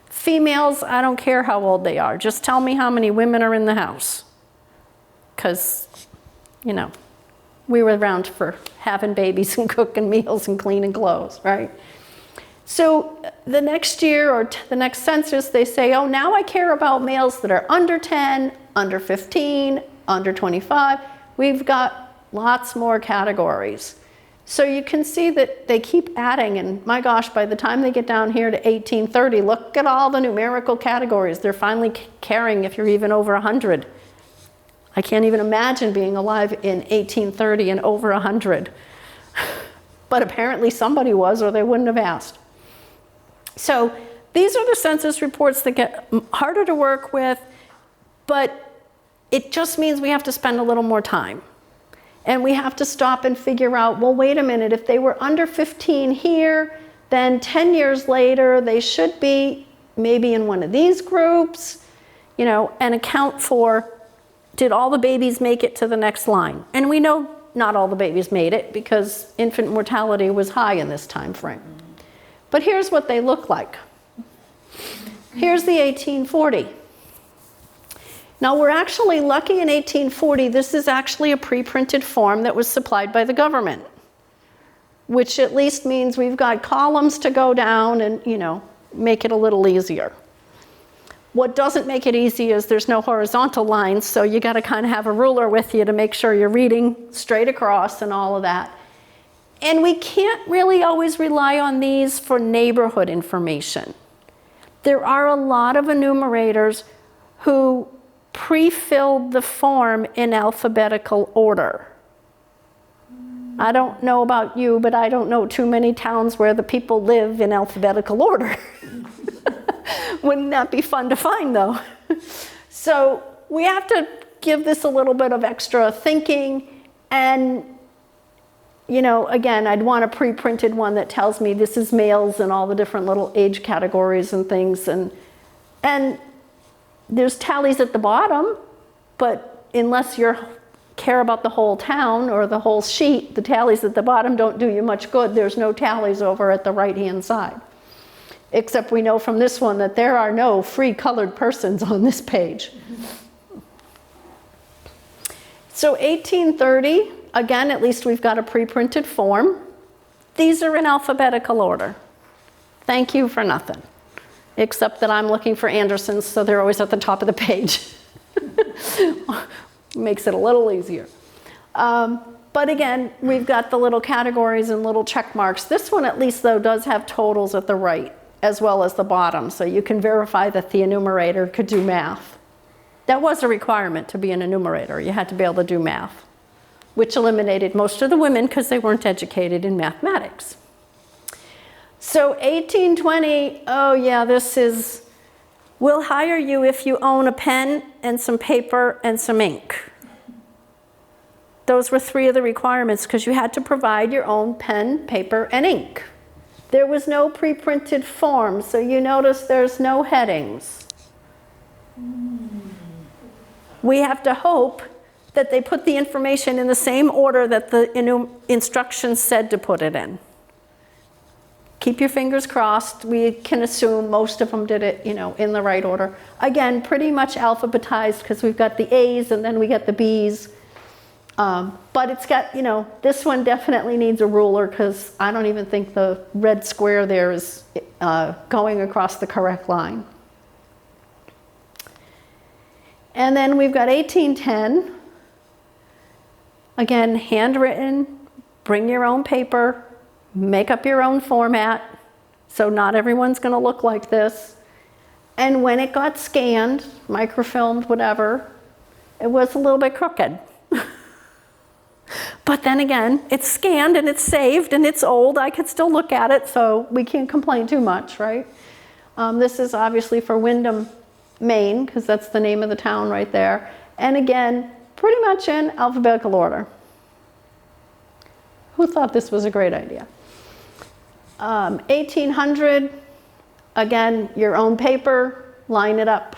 Females, I don't care how old they are. Just tell me how many women are in the house. Because, you know, we were around for having babies and cooking meals and cleaning clothes, right? So the next year or the next census, they say, oh, now I care about males that are under 10, under 15, under 25. We've got lots more categories. So you can see that they keep adding, and my gosh, by the time they get down here to 1830, look at all the numerical categories. They're finally caring if you're even over 100. I can't even imagine being alive in 1830 and over 100. But apparently somebody was, or they wouldn't have asked. So these are the census reports that get harder to work with, but it just means we have to spend a little more time. And we have to stop and figure out, well, wait a minute, if they were under 15 here, then 10 years later, they should be maybe in one of these groups, you know, and account for, did all the babies make it to the next line? And we know not all the babies made it, because infant mortality was high in this time frame. But here's what they look like. Here's the 1840. Now, we're actually lucky in 1840, this is actually a pre-printed form that was supplied by the government, which at least means we've got columns to go down and, you know, make it a little easier. What doesn't make it easy is there's no horizontal lines, so you got to kind of have a ruler with you to make sure you're reading straight across and all of that. And we can't really always rely on these for neighborhood information. There are a lot of enumerators who pre-filled the form in alphabetical order. I don't know about you, but I don't know too many towns where the people live in alphabetical order. Wouldn't that be fun to find, though? So we have to give this a little bit of extra thinking, and, you know, again, I'd want a pre-printed one that tells me this is males and all the different little age categories and things, and there's tallies at the bottom, but unless you care about the whole town or the whole sheet, the tallies at the bottom don't do you much good. There's no tallies over at the right-hand side. Except we know from this one that there are no free colored persons on this page. So 1830, again, at least we've got a pre-printed form. These are in alphabetical order. Thank you for nothing. Except that I'm looking for Andersons, so they're always at the top of the page. Makes it a little easier. But again, we've got the little categories and little check marks. This one, at least, though, does have totals at the right, as well as the bottom, so you can verify that the enumerator could do math. That was a requirement to be an enumerator. You had to be able to do math, which eliminated most of the women because they weren't educated in mathematics. So 1820, oh yeah, this is, we'll hire you if you own a pen and some paper and some ink. Those were 3 of the requirements, because you had to provide your own pen, paper, and ink. There was no pre-printed form, so you notice there's no headings. We have to hope that they put the information in the same order that the instructions said to put it in. Keep your fingers crossed. We can assume most of them did it, you know, in the right order. Again, pretty much alphabetized, because we've got the A's and then we got the B's. But it's got, this one definitely needs a ruler because I don't even think the red square there is going across the correct line. And then we've got 1810. Again, handwritten, bring your own paper, make up your own format. So not everyone's going to look like this. And when it got scanned, microfilmed, whatever, it was a little bit crooked. But then again, it's scanned and it's saved and it's old. I could still look at it, so we can't complain too much, right? This is obviously for Windham, Maine, because that's the name of the town right there. And again, pretty much in alphabetical order. Who thought this was a great idea? 1800, again, your own paper, line it up.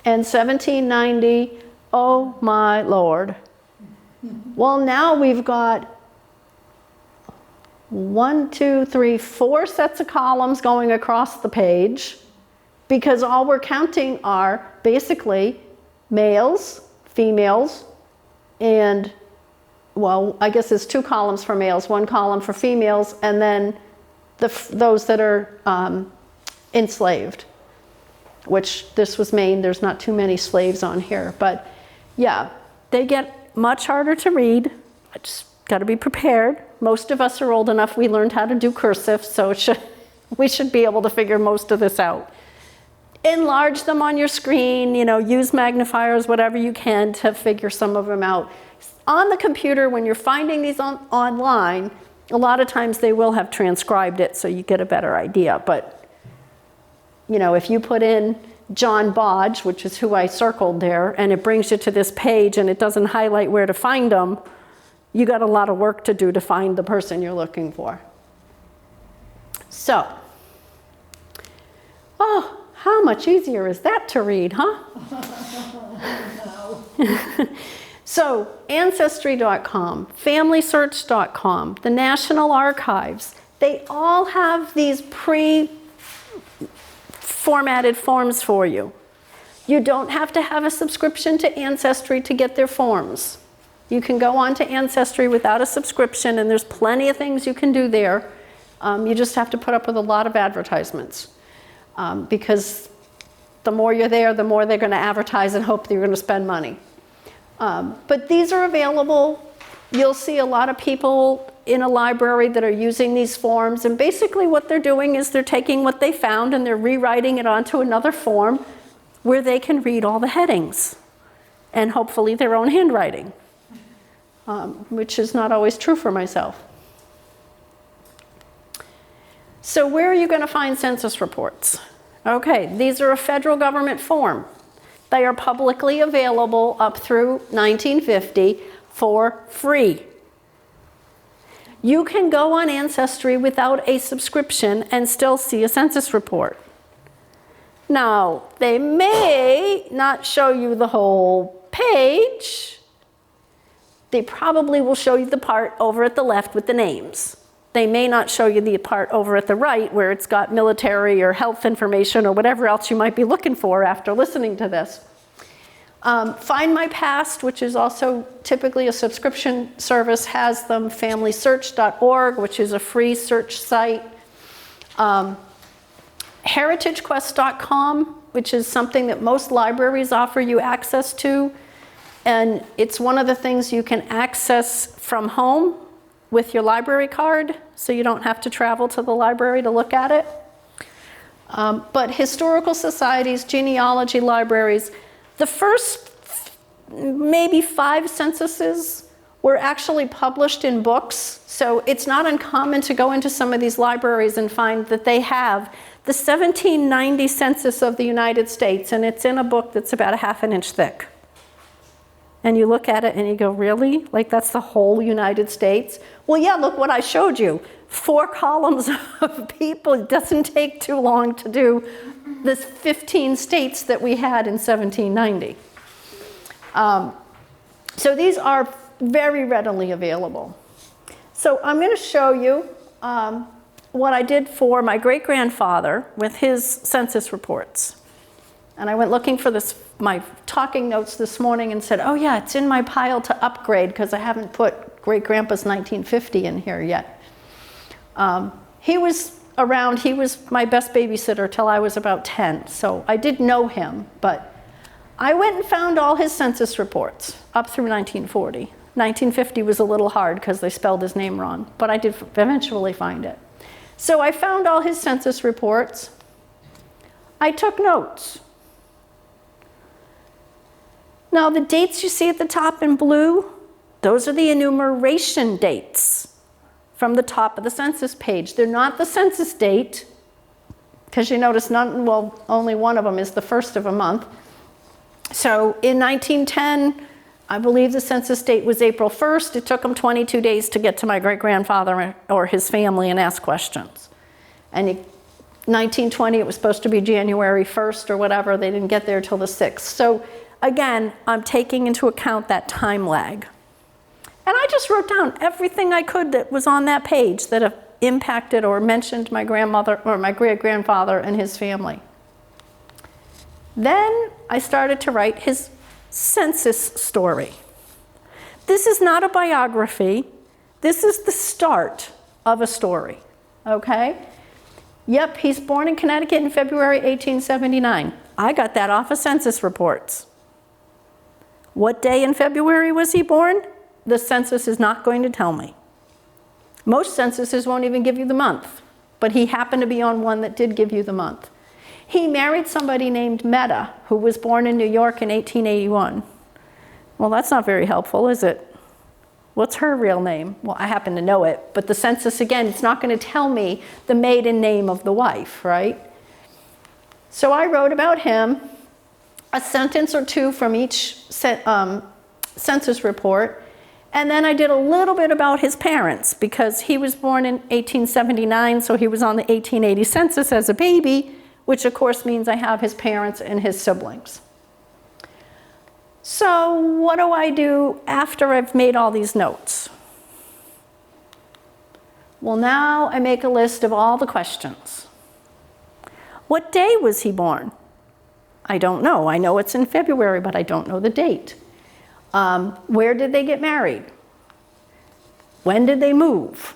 And 1790, oh my Lord. Well, now we've got 4 sets of columns going across the page, because all we're counting are basically males, females, and, well, I guess there's 2 columns for males, 1 column for females, and then those that are enslaved, which this was Maine. There's not too many slaves on here. But yeah, they get much harder to read. I just got to be prepared. Most of us are old enough, we learned how to do cursive, so we should be able to figure most of this out. Enlarge them on your screen, use magnifiers, whatever you can to figure some of them out. On the computer, when you're finding these online, a lot of times they will have transcribed it so you get a better idea. But, if you put in John Bodge, which is who I circled there, and it brings you to this page and it doesn't highlight where to find them, you got a lot of work to do to find the person you're looking for. So, oh, how much easier is that to read, huh? So, Ancestry.com, FamilySearch.com, the National Archives, they all have these pre-formatted forms for you. You don't have to have a subscription to Ancestry to get their forms. You can go on to Ancestry without a subscription, and there's plenty of things you can do there. You just have to put up with a lot of advertisements, because the more you're there, the more they're going to advertise and hope that you're going to spend money. But these are available. You'll see a lot of people in a library that are using these forms, and basically what they're doing is they're taking what they found and they're rewriting it onto another form where they can read all the headings and hopefully their own handwriting, which is not always true for myself. So where are you going to find census reports? Okay, these are a federal government form. They are publicly available up through 1950 for free. You can go on Ancestry without a subscription and still see a census report. Now, they may not show you the whole page. They probably will show you the part over at the left with the names. They may not show you the part over at the right where it's got military or health information or whatever else you might be looking for after listening to this. Find My Past, which is also typically a subscription service, has them. FamilySearch.org, which is a free search site. HeritageQuest.com, which is something that most libraries offer you access to. And it's one of the things you can access from home with your library card, so you don't have to travel to the library to look at it. But historical societies, genealogy libraries, the first maybe 5 censuses were actually published in books, so it's not uncommon to go into some of these libraries and find that they have the 1790 census of the United States, and it's in a book that's about ½ an inch thick. And you look at it and you go, really? Like that's the whole United States? Well, yeah, look what I showed you. 4 columns of people. It doesn't take too long to do the 15 states that we had in 1790. So these are very readily available. So I'm going to show you what I did for my great-grandfather with his census reports. And I went looking for my talking notes this morning and said, oh yeah, it's in my pile to upgrade because I haven't put Great-Grandpa's 1950 in here yet. He was around, he was my best babysitter till I was about 10, so I did know him, but I went and found all his census reports up through 1940. 1950 was a little hard because they spelled his name wrong, but I did eventually find it. So I found all his census reports. I took notes. Now the dates you see at the top in blue, those are the enumeration dates from the top of the census page. They're not the census date, because you notice only one of them is the first of a month. So in 1910, I believe the census date was April 1st. It took them 22 days to get to my great-grandfather or his family and ask questions. And 1920, it was supposed to be January 1st or whatever. They didn't get there till the 6th. So again, I'm taking into account that time lag. And I just wrote down everything I could that was on that page that impacted or mentioned my grandmother or my great-grandfather and his family. Then I started to write his census story. This is not a biography. This is the start of a story, okay? Yep, he's born in Connecticut in February 1879. I got that off of census reports. What day in February was he born? The census is not going to tell me. Most censuses won't even give you the month, but he happened to be on one that did give you the month. He married somebody named Meta, who was born in New York in 1881. Well, that's not very helpful, is it? What's her real name? Well, I happen to know it, but the census, again, it's not going to tell me the maiden name of the wife, right? So I wrote about him, a sentence or two from each census report, and then I did a little bit about his parents, because he was born in 1879, so he was on the 1880 census as a baby, which of course means I have his parents and his siblings. So what do I do after I've made all these notes? Well, now I make a list of all the questions. What day was he born? I don't know. I know it's in February, but I don't know the date. Where did they get married? When did they move?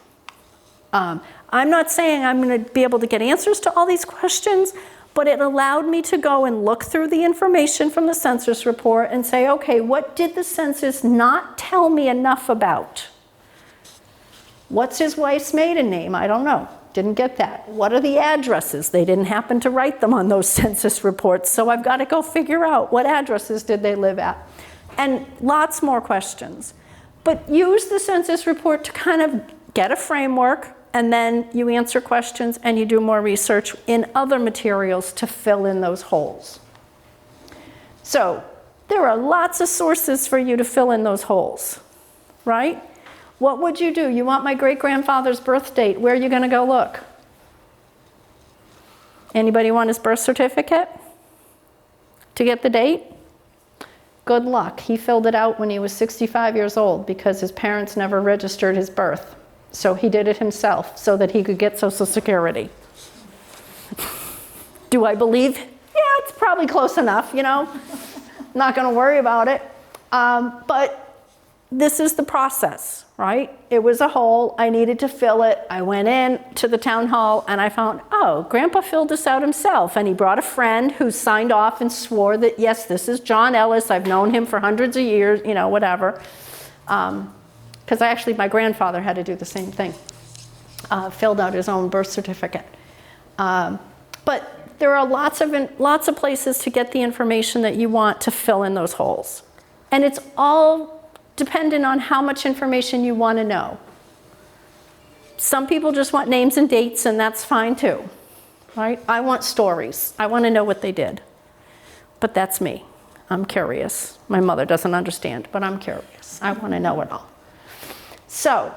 I'm not saying I'm going to be able to get answers to all these questions, but it allowed me to go and look through the information from the census report and say, okay, what did the census not tell me enough about? What's his wife's maiden name? I don't know. Didn't get that. What are the addresses? They didn't happen to write them on those census reports, so I've got to go figure out what addresses did they live at. And lots more questions. But use the census report to kind of get a framework, and then you answer questions and you do more research in other materials to fill in those holes. So there are lots of sources for you to fill in those holes, right? What would you do? You want my great-grandfather's birth date. Where are you going to go look? Anybody want his birth certificate to get the date? Good luck. He filled it out when he was 65 years old because his parents never registered his birth. So he did it himself so that he could get Social Security. Do I believe? Yeah, it's probably close enough, you know. Not going to worry about it. But this is the process, right? It was a hole. I needed to fill it. I went in to the town hall and I found, oh, Grandpa filled this out himself. And he brought a friend who signed off and swore that, yes, this is John Ellis. I've known him for hundreds of years, you know, whatever. Because my grandfather had to do the same thing, filled out his own birth certificate. But there are lots of places to get the information that you want to fill in those holes. And it's all dependent on how much information you want to know. Some people just want names and dates, and that's fine too, right? I want stories. I want to know what they did. But that's me. I'm curious. My mother doesn't understand, but I'm curious. I want to know it all. So,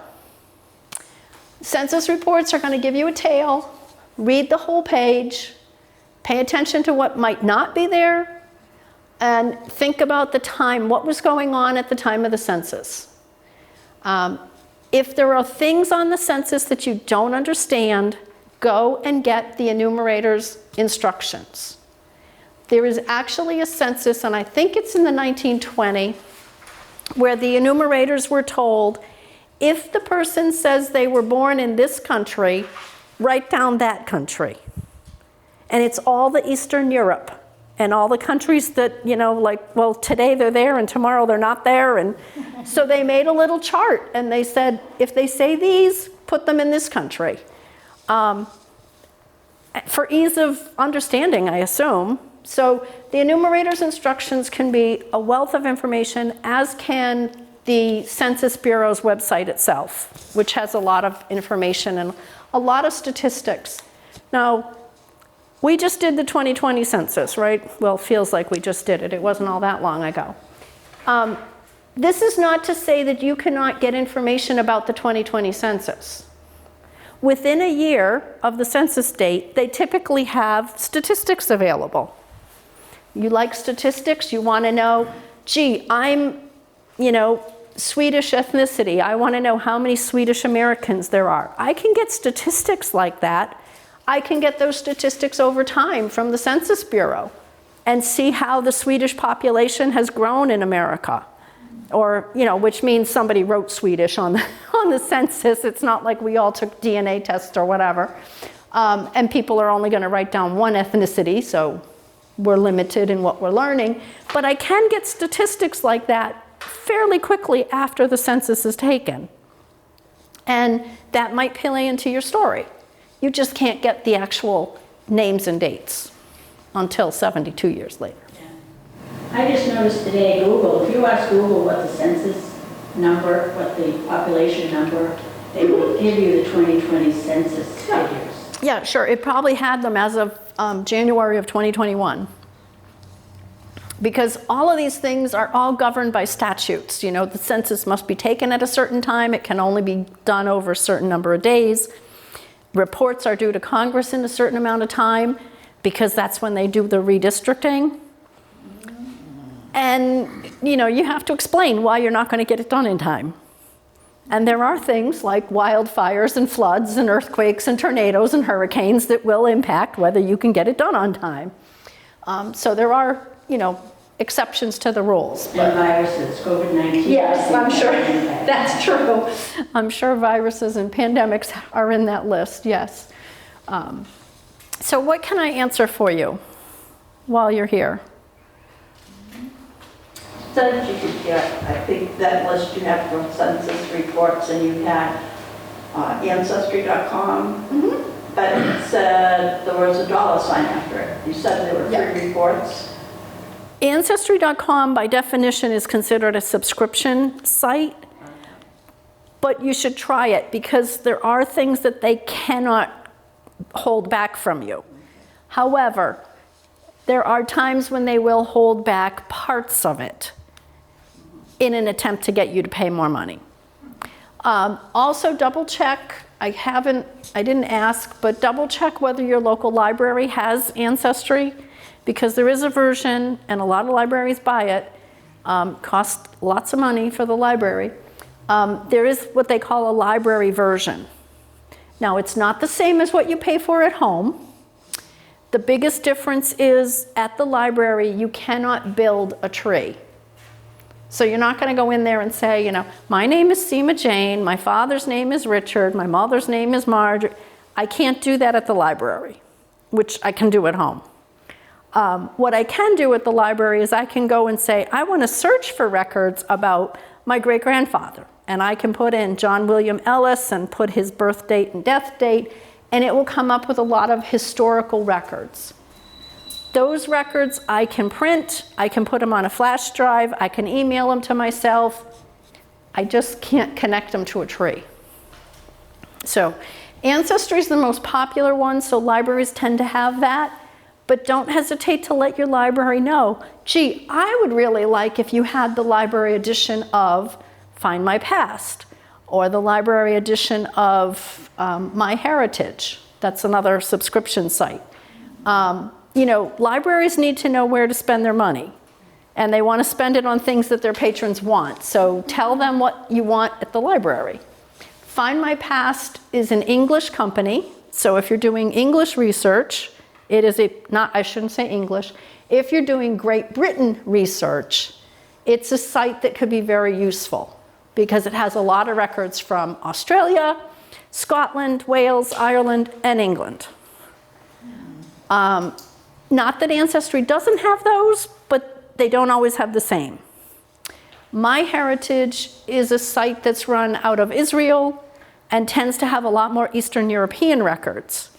census reports are going to give you a tale. Read the whole page. Pay attention to what might not be there. And think about the time, what was going on at the time of the census. If there are things on the census that you don't understand, go and get the enumerator's instructions. There is actually a census, and I think it's in the 1920, where the enumerators were told, if the person says they were born in this country, write down that country. And it's all the Eastern Europe and all the countries that, like, well, today they're there and tomorrow they're not there. And so they made a little chart and they said, if they say these, put them in this country. For ease of understanding, I assume. So the enumerator's instructions can be a wealth of information, as can the Census Bureau's website itself, which has a lot of information and a lot of statistics. Now, we just did the 2020 census, right? Well, feels like we just did it. It wasn't all that long ago. This is not to say that you cannot get information about the 2020 census. Within a year of the census date, they typically have statistics available. You like statistics, you want to know, gee, I'm, Swedish ethnicity. I want to know how many Swedish Americans there are. I can get statistics like that. I can get those statistics over time from the Census Bureau and see how the Swedish population has grown in America. Or, which means somebody wrote Swedish on the census. It's not like we all took DNA tests or whatever. And people are only going to write down one ethnicity, so we're limited in what we're learning. But I can get statistics like that fairly quickly after the census is taken. And that might play into your story. You just can't get the actual names and dates until 72 years later. I just noticed today, Google, if you ask Google what the census number, what the population number, they will give you the 2020 census figures. Yeah, sure. It probably had them as of January of 2021. Because all of these things are all governed by statutes. The census must be taken at a certain time. It can only be done over a certain number of days. Reports are due to Congress in a certain amount of time because that's when they do the redistricting. And, you have to explain why you're not going to get it done in time. And there are things like wildfires and floods and earthquakes and tornadoes and hurricanes that will impact whether you can get it done on time. So there are, exceptions to the rules. And viruses, COVID-19. Yes, I'm sure that's true. I'm sure viruses and pandemics are in that list, yes. So what can I answer for you while you're here? So that you could get, I think that list you have from census reports, and you had Ancestry.com, but it said there was a $sign after it. You said there were free reports. Ancestry.com by definition is considered a subscription site, but you should try it because there are things that they cannot hold back from you. However, there are times when they will hold back parts of it in an attempt to get you to pay more money. Also double check, I didn't ask, but double check whether your local library has Ancestry, because there is a version and a lot of libraries buy it, costs lots of money for the library. There is what they call a library version. Now it's not the same as what you pay for at home. The biggest difference is at the library you cannot build a tree. So you're not going to go in there and say, my name is Seema-Jayne, my father's name is Richard, my mother's name is Marjorie. I can't do that at the library, which I can do at home. What I can do at the library is I can go and say, I want to search for records about my great-grandfather. And I can put in John William Ellis and put his birth date and death date, and it will come up with a lot of historical records. Those records I can print, I can put them on a flash drive, I can email them to myself. I just can't connect them to a tree. So Ancestry is the most popular one, so libraries tend to have that. But don't hesitate to let your library know, gee, I would really like if you had the library edition of Find My Past, or the library edition of My Heritage. That's another subscription site. Libraries need to know where to spend their money, and they want to spend it on things that their patrons want. So tell them what you want at the library. Find My Past is an English company, so if you're doing English research, it is I shouldn't say English, If you're doing Great Britain research, it's a site that could be very useful because it has a lot of records from Australia, Scotland, Wales, Ireland, and England. Not that Ancestry doesn't have those, but they don't always have the same. MyHeritage is a site that's run out of Israel and tends to have a lot more Eastern European records.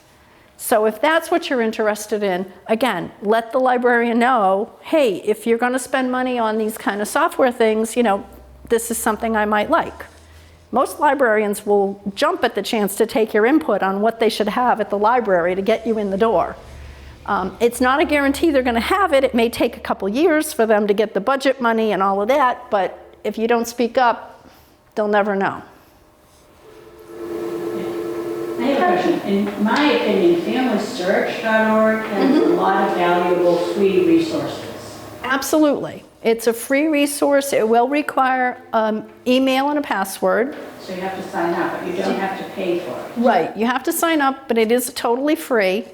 So if that's what you're interested in, again, let the librarian know, hey, if you're going to spend money on these kind of software things, you know, this is something I might like. Most librarians will jump at the chance to take your input on what they should have at the library to get you in the door. It's not a guarantee they're going to have it. It may take a couple years for them to get the budget money and all of that, but if you don't speak up, they'll never know. I have a question. In my opinion, FamilySearch.org has a lot of valuable free resources. Absolutely. It's a free resource. It will require email and a password. So you have to sign up, but you don't have to pay for it. Right. You have to sign up, but it is totally free.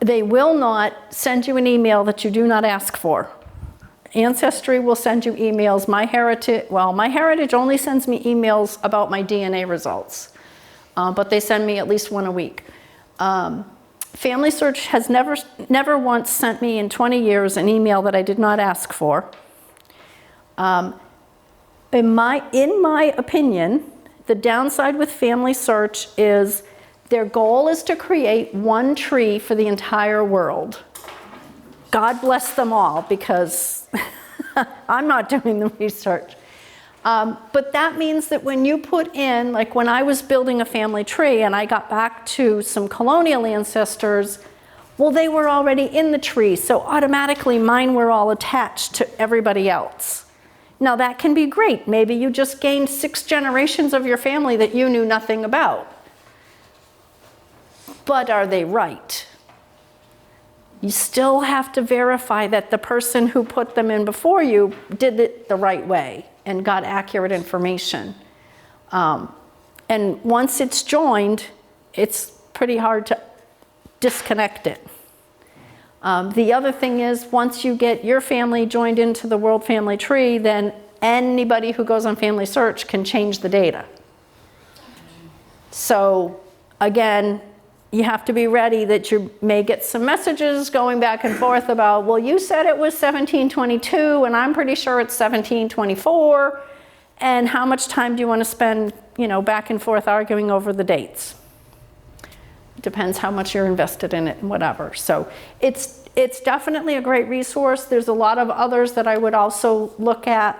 They will not send you an email that you do not ask for. Ancestry will send you emails. MyHeritage only sends me emails about my DNA results. But they send me at least one a week. FamilySearch has never once sent me in 20 years an email that I did not ask for. In my opinion, the downside with FamilySearch is their goal is to create one tree for the entire world. God bless them all, because I'm not doing the research. But that means that when you put in, like when I was building a family tree and I got back to some colonial ancestors, well, they were already in the tree, so automatically mine were all attached to everybody else. Now that can be great. Maybe you just gained 6 generations of your family that you knew nothing about. But are they right? You still have to verify that the person who put them in before you did it the right way and got accurate information. And once it's joined, it's pretty hard to disconnect it. The other thing is, once you get your family joined into the World Family Tree, then anybody who goes on FamilySearch can change the data. So again, you have to be ready that you may get some messages going back and forth about, well, you said it was 1722 and I'm pretty sure it's 1724, and how much time do you want to spend, back and forth arguing over the dates? It depends how much you're invested in it and whatever. So it's definitely a great resource. There's a lot of others that I would also look at.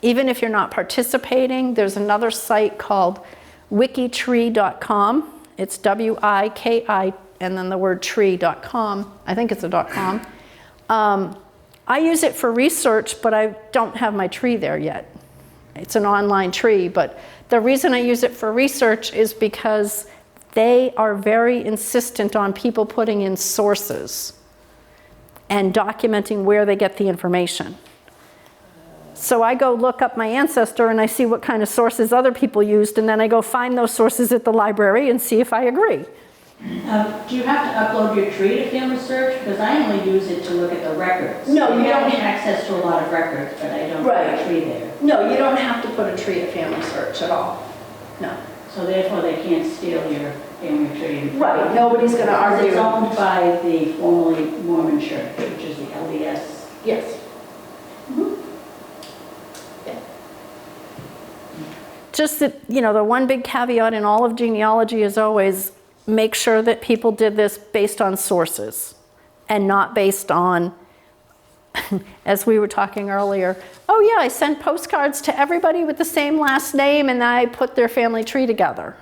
Even if you're not participating, there's another site called wikitree.com. It's WIKI and then the word tree.com. I think it's a .com. I use it for research, but I don't have my tree there yet. It's an online tree, but the reason I use it for research is because they are very insistent on people putting in sources and documenting where they get the information. So I go look up my ancestor and I see what kind of sources other people used, and then I go find those sources at the library and see if I agree. Do you have to upload your tree to FamilySearch? Because I only use it to look at the records. No, you have don't. Access to a lot of records, but I don't have a tree there. No, you don't have to put a tree at FamilySearch at all. No. So therefore, they can't steal your family tree. Right, nobody's going to argue. It's owned by the formerly Mormon Church, which is the LDS. Yes. Just that, the one big caveat in all of genealogy is always make sure that people did this based on sources and not based on, as we were talking earlier, oh yeah, I sent postcards to everybody with the same last name and I put their family tree together.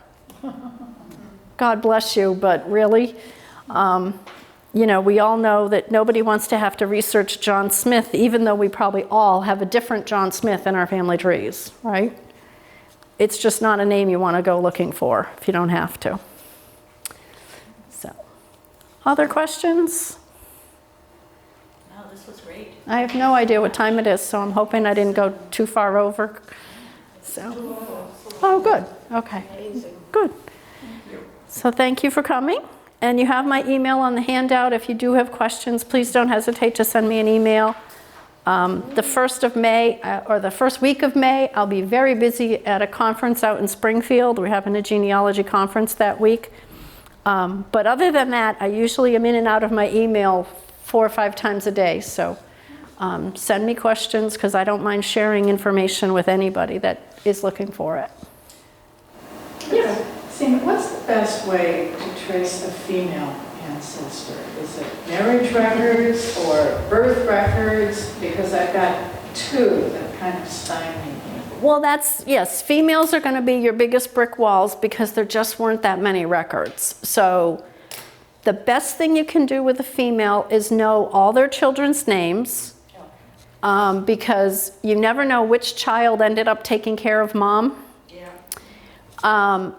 God bless you, but really, we all know that nobody wants to have to research John Smith, even though we probably all have a different John Smith in our family trees, right? It's just not a name you want to go looking for if you don't have to. So, other questions? No, this was great. I have no idea what time it is, so I'm hoping I didn't go too far over. So, oh, good. Okay, good. So thank you for coming. And you have my email on the handout. If you do have questions, please don't hesitate to send me an email. The 1st of May, or the first week of May, I'll be very busy at a conference out in Springfield. We're having a genealogy conference that week. But other than that, I usually am in and out of my email 4 or 5 times a day. So send me questions, because I don't mind sharing information with anybody that is looking for it. Yeah. Seema, what's the best way to trace a female ancestor? Is it marriage records or birth records? Because I've got 2 that kind of stymie me. Well, yes, females are going to be your biggest brick walls, because there just weren't that many records. So the best thing you can do with a female is know all their children's names, because you never know which child ended up taking care of mom. Yeah.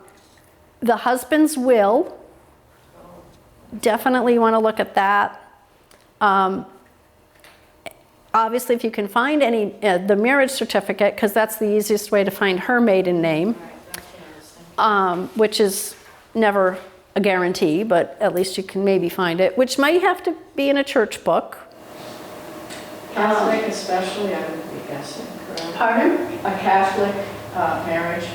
The husband's will, definitely want to look at that. Obviously, if you can find the marriage certificate, because that's the easiest way to find her maiden name, Right, that's what I was thinking. which is never a guarantee, but at least you can maybe find it, which might have to be in a church book. Catholic especially, I would be guessing, correct? Pardon? A Catholic marriage.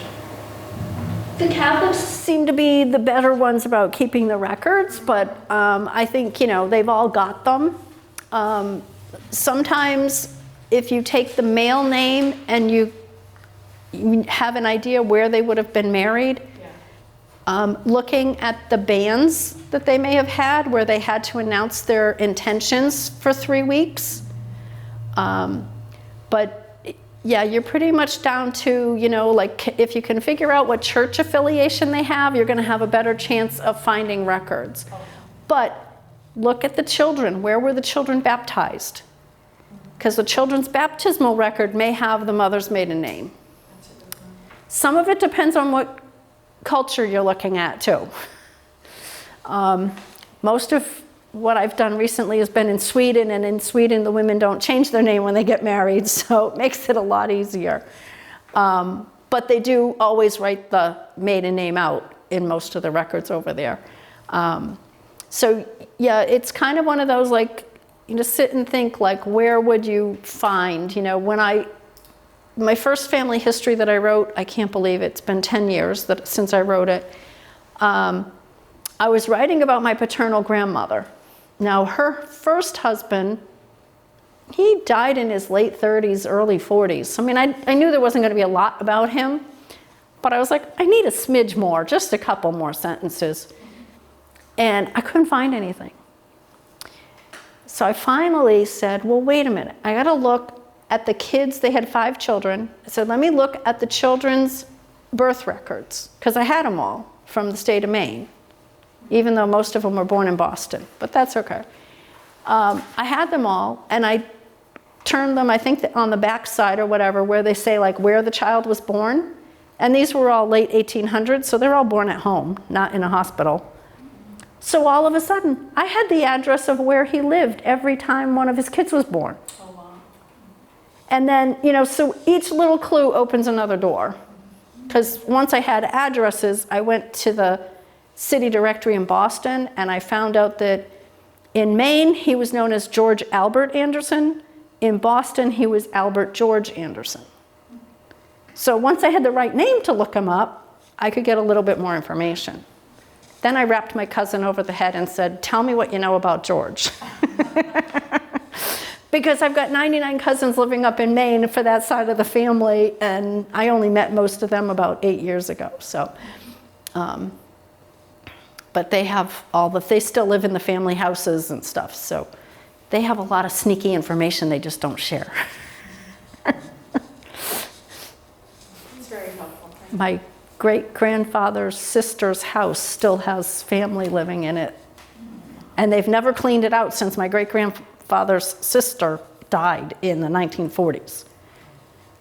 The Catholics seem to be the better ones about keeping the records, but I think, they've all got them. Sometimes if you take the male name and you have an idea where they would have been married, looking at the bands that they may have had where they had to announce their intentions for 3 weeks. But yeah, you're pretty much down to, like if you can figure out what church affiliation they have, you're going to have a better chance of finding records. But look at the children. Where were the children baptized? Because the children's baptismal record may have the mother's maiden name. Some of it depends on what culture you're looking at too. Most of what I've done recently has been in Sweden, and in Sweden the women don't change their name when they get married, so it makes it a lot easier. But they do always write the maiden name out in most of the records over there. So yeah, it's kind of one of those, like, sit and think, like, where would you find, my first family history that I wrote, I can't believe it's been 10 years since I wrote it. I was writing about my paternal grandmother. Now, her first husband, he died in his late 30s, early 40s. I mean, I knew there wasn't going to be a lot about him, but I was like, I need a smidge more, just a couple more sentences. And I couldn't find anything. So I finally said, well, wait a minute. I got to look at the kids. They had 5 children. I said, let me look at the children's birth records, because I had them all from the state of Maine, even though most of them were born in Boston, but that's okay. I had them all, and I turned them, I think, on the back side or whatever, where they say, like, where the child was born. And these were all late 1800s, so they're all born at home, not in a hospital. So all of a sudden, I had the address of where he lived every time one of his kids was born. Oh, wow. And then, so each little clue opens another door. Because once I had addresses, I went to the city directory in Boston, and I found out that in Maine, he was known as George Albert Anderson. In Boston, he was Albert George Anderson. So once I had the right name to look him up, I could get a little bit more information. Then I rapped my cousin over the head and said, tell me what you know about George. Because I've got 99 cousins living up in Maine for that side of the family, and I only met most of them about 8 years ago. So, but they have they still live in the family houses and stuff, so they have a lot of sneaky information they just don't share. It's very helpful. Thank you. My great-grandfather's sister's house still has family living in it, and they've never cleaned it out since my great-grandfather's sister died in the 1940s.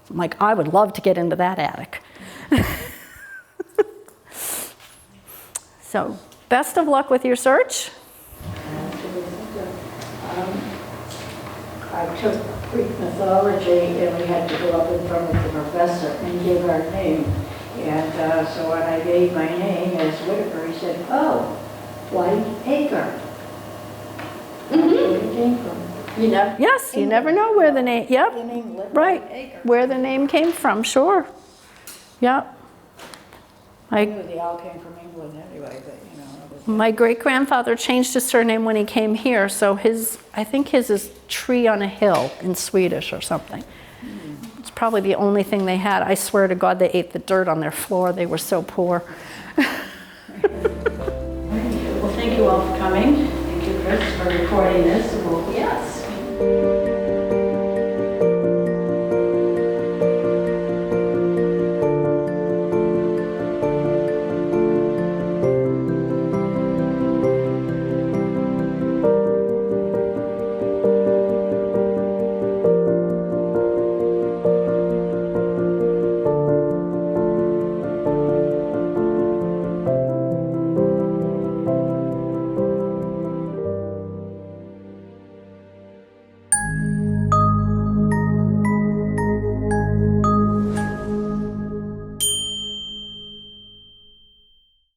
I'm like, I would love to get into that attic. So, best of luck with your search. I took Greek mythology, and we had to go up in front of the professor and give our name. And so when I gave my name as Whitaker, he said, oh, Whiteacre. That's where it came from. You never. Yes, you never know where the name, yep, The name right, Whiteacre. where the name came from, sure. Yep. I knew they all came from England anyway, but you know. it was- My great-grandfather changed his surname when he came here, so I think his is Tree on a Hill in Swedish or something. It's probably the only thing they had. I swear to God, they ate the dirt on their floor. They were so poor. Well, thank you all for coming. Thank you, Chris, for recording this. Well, yes.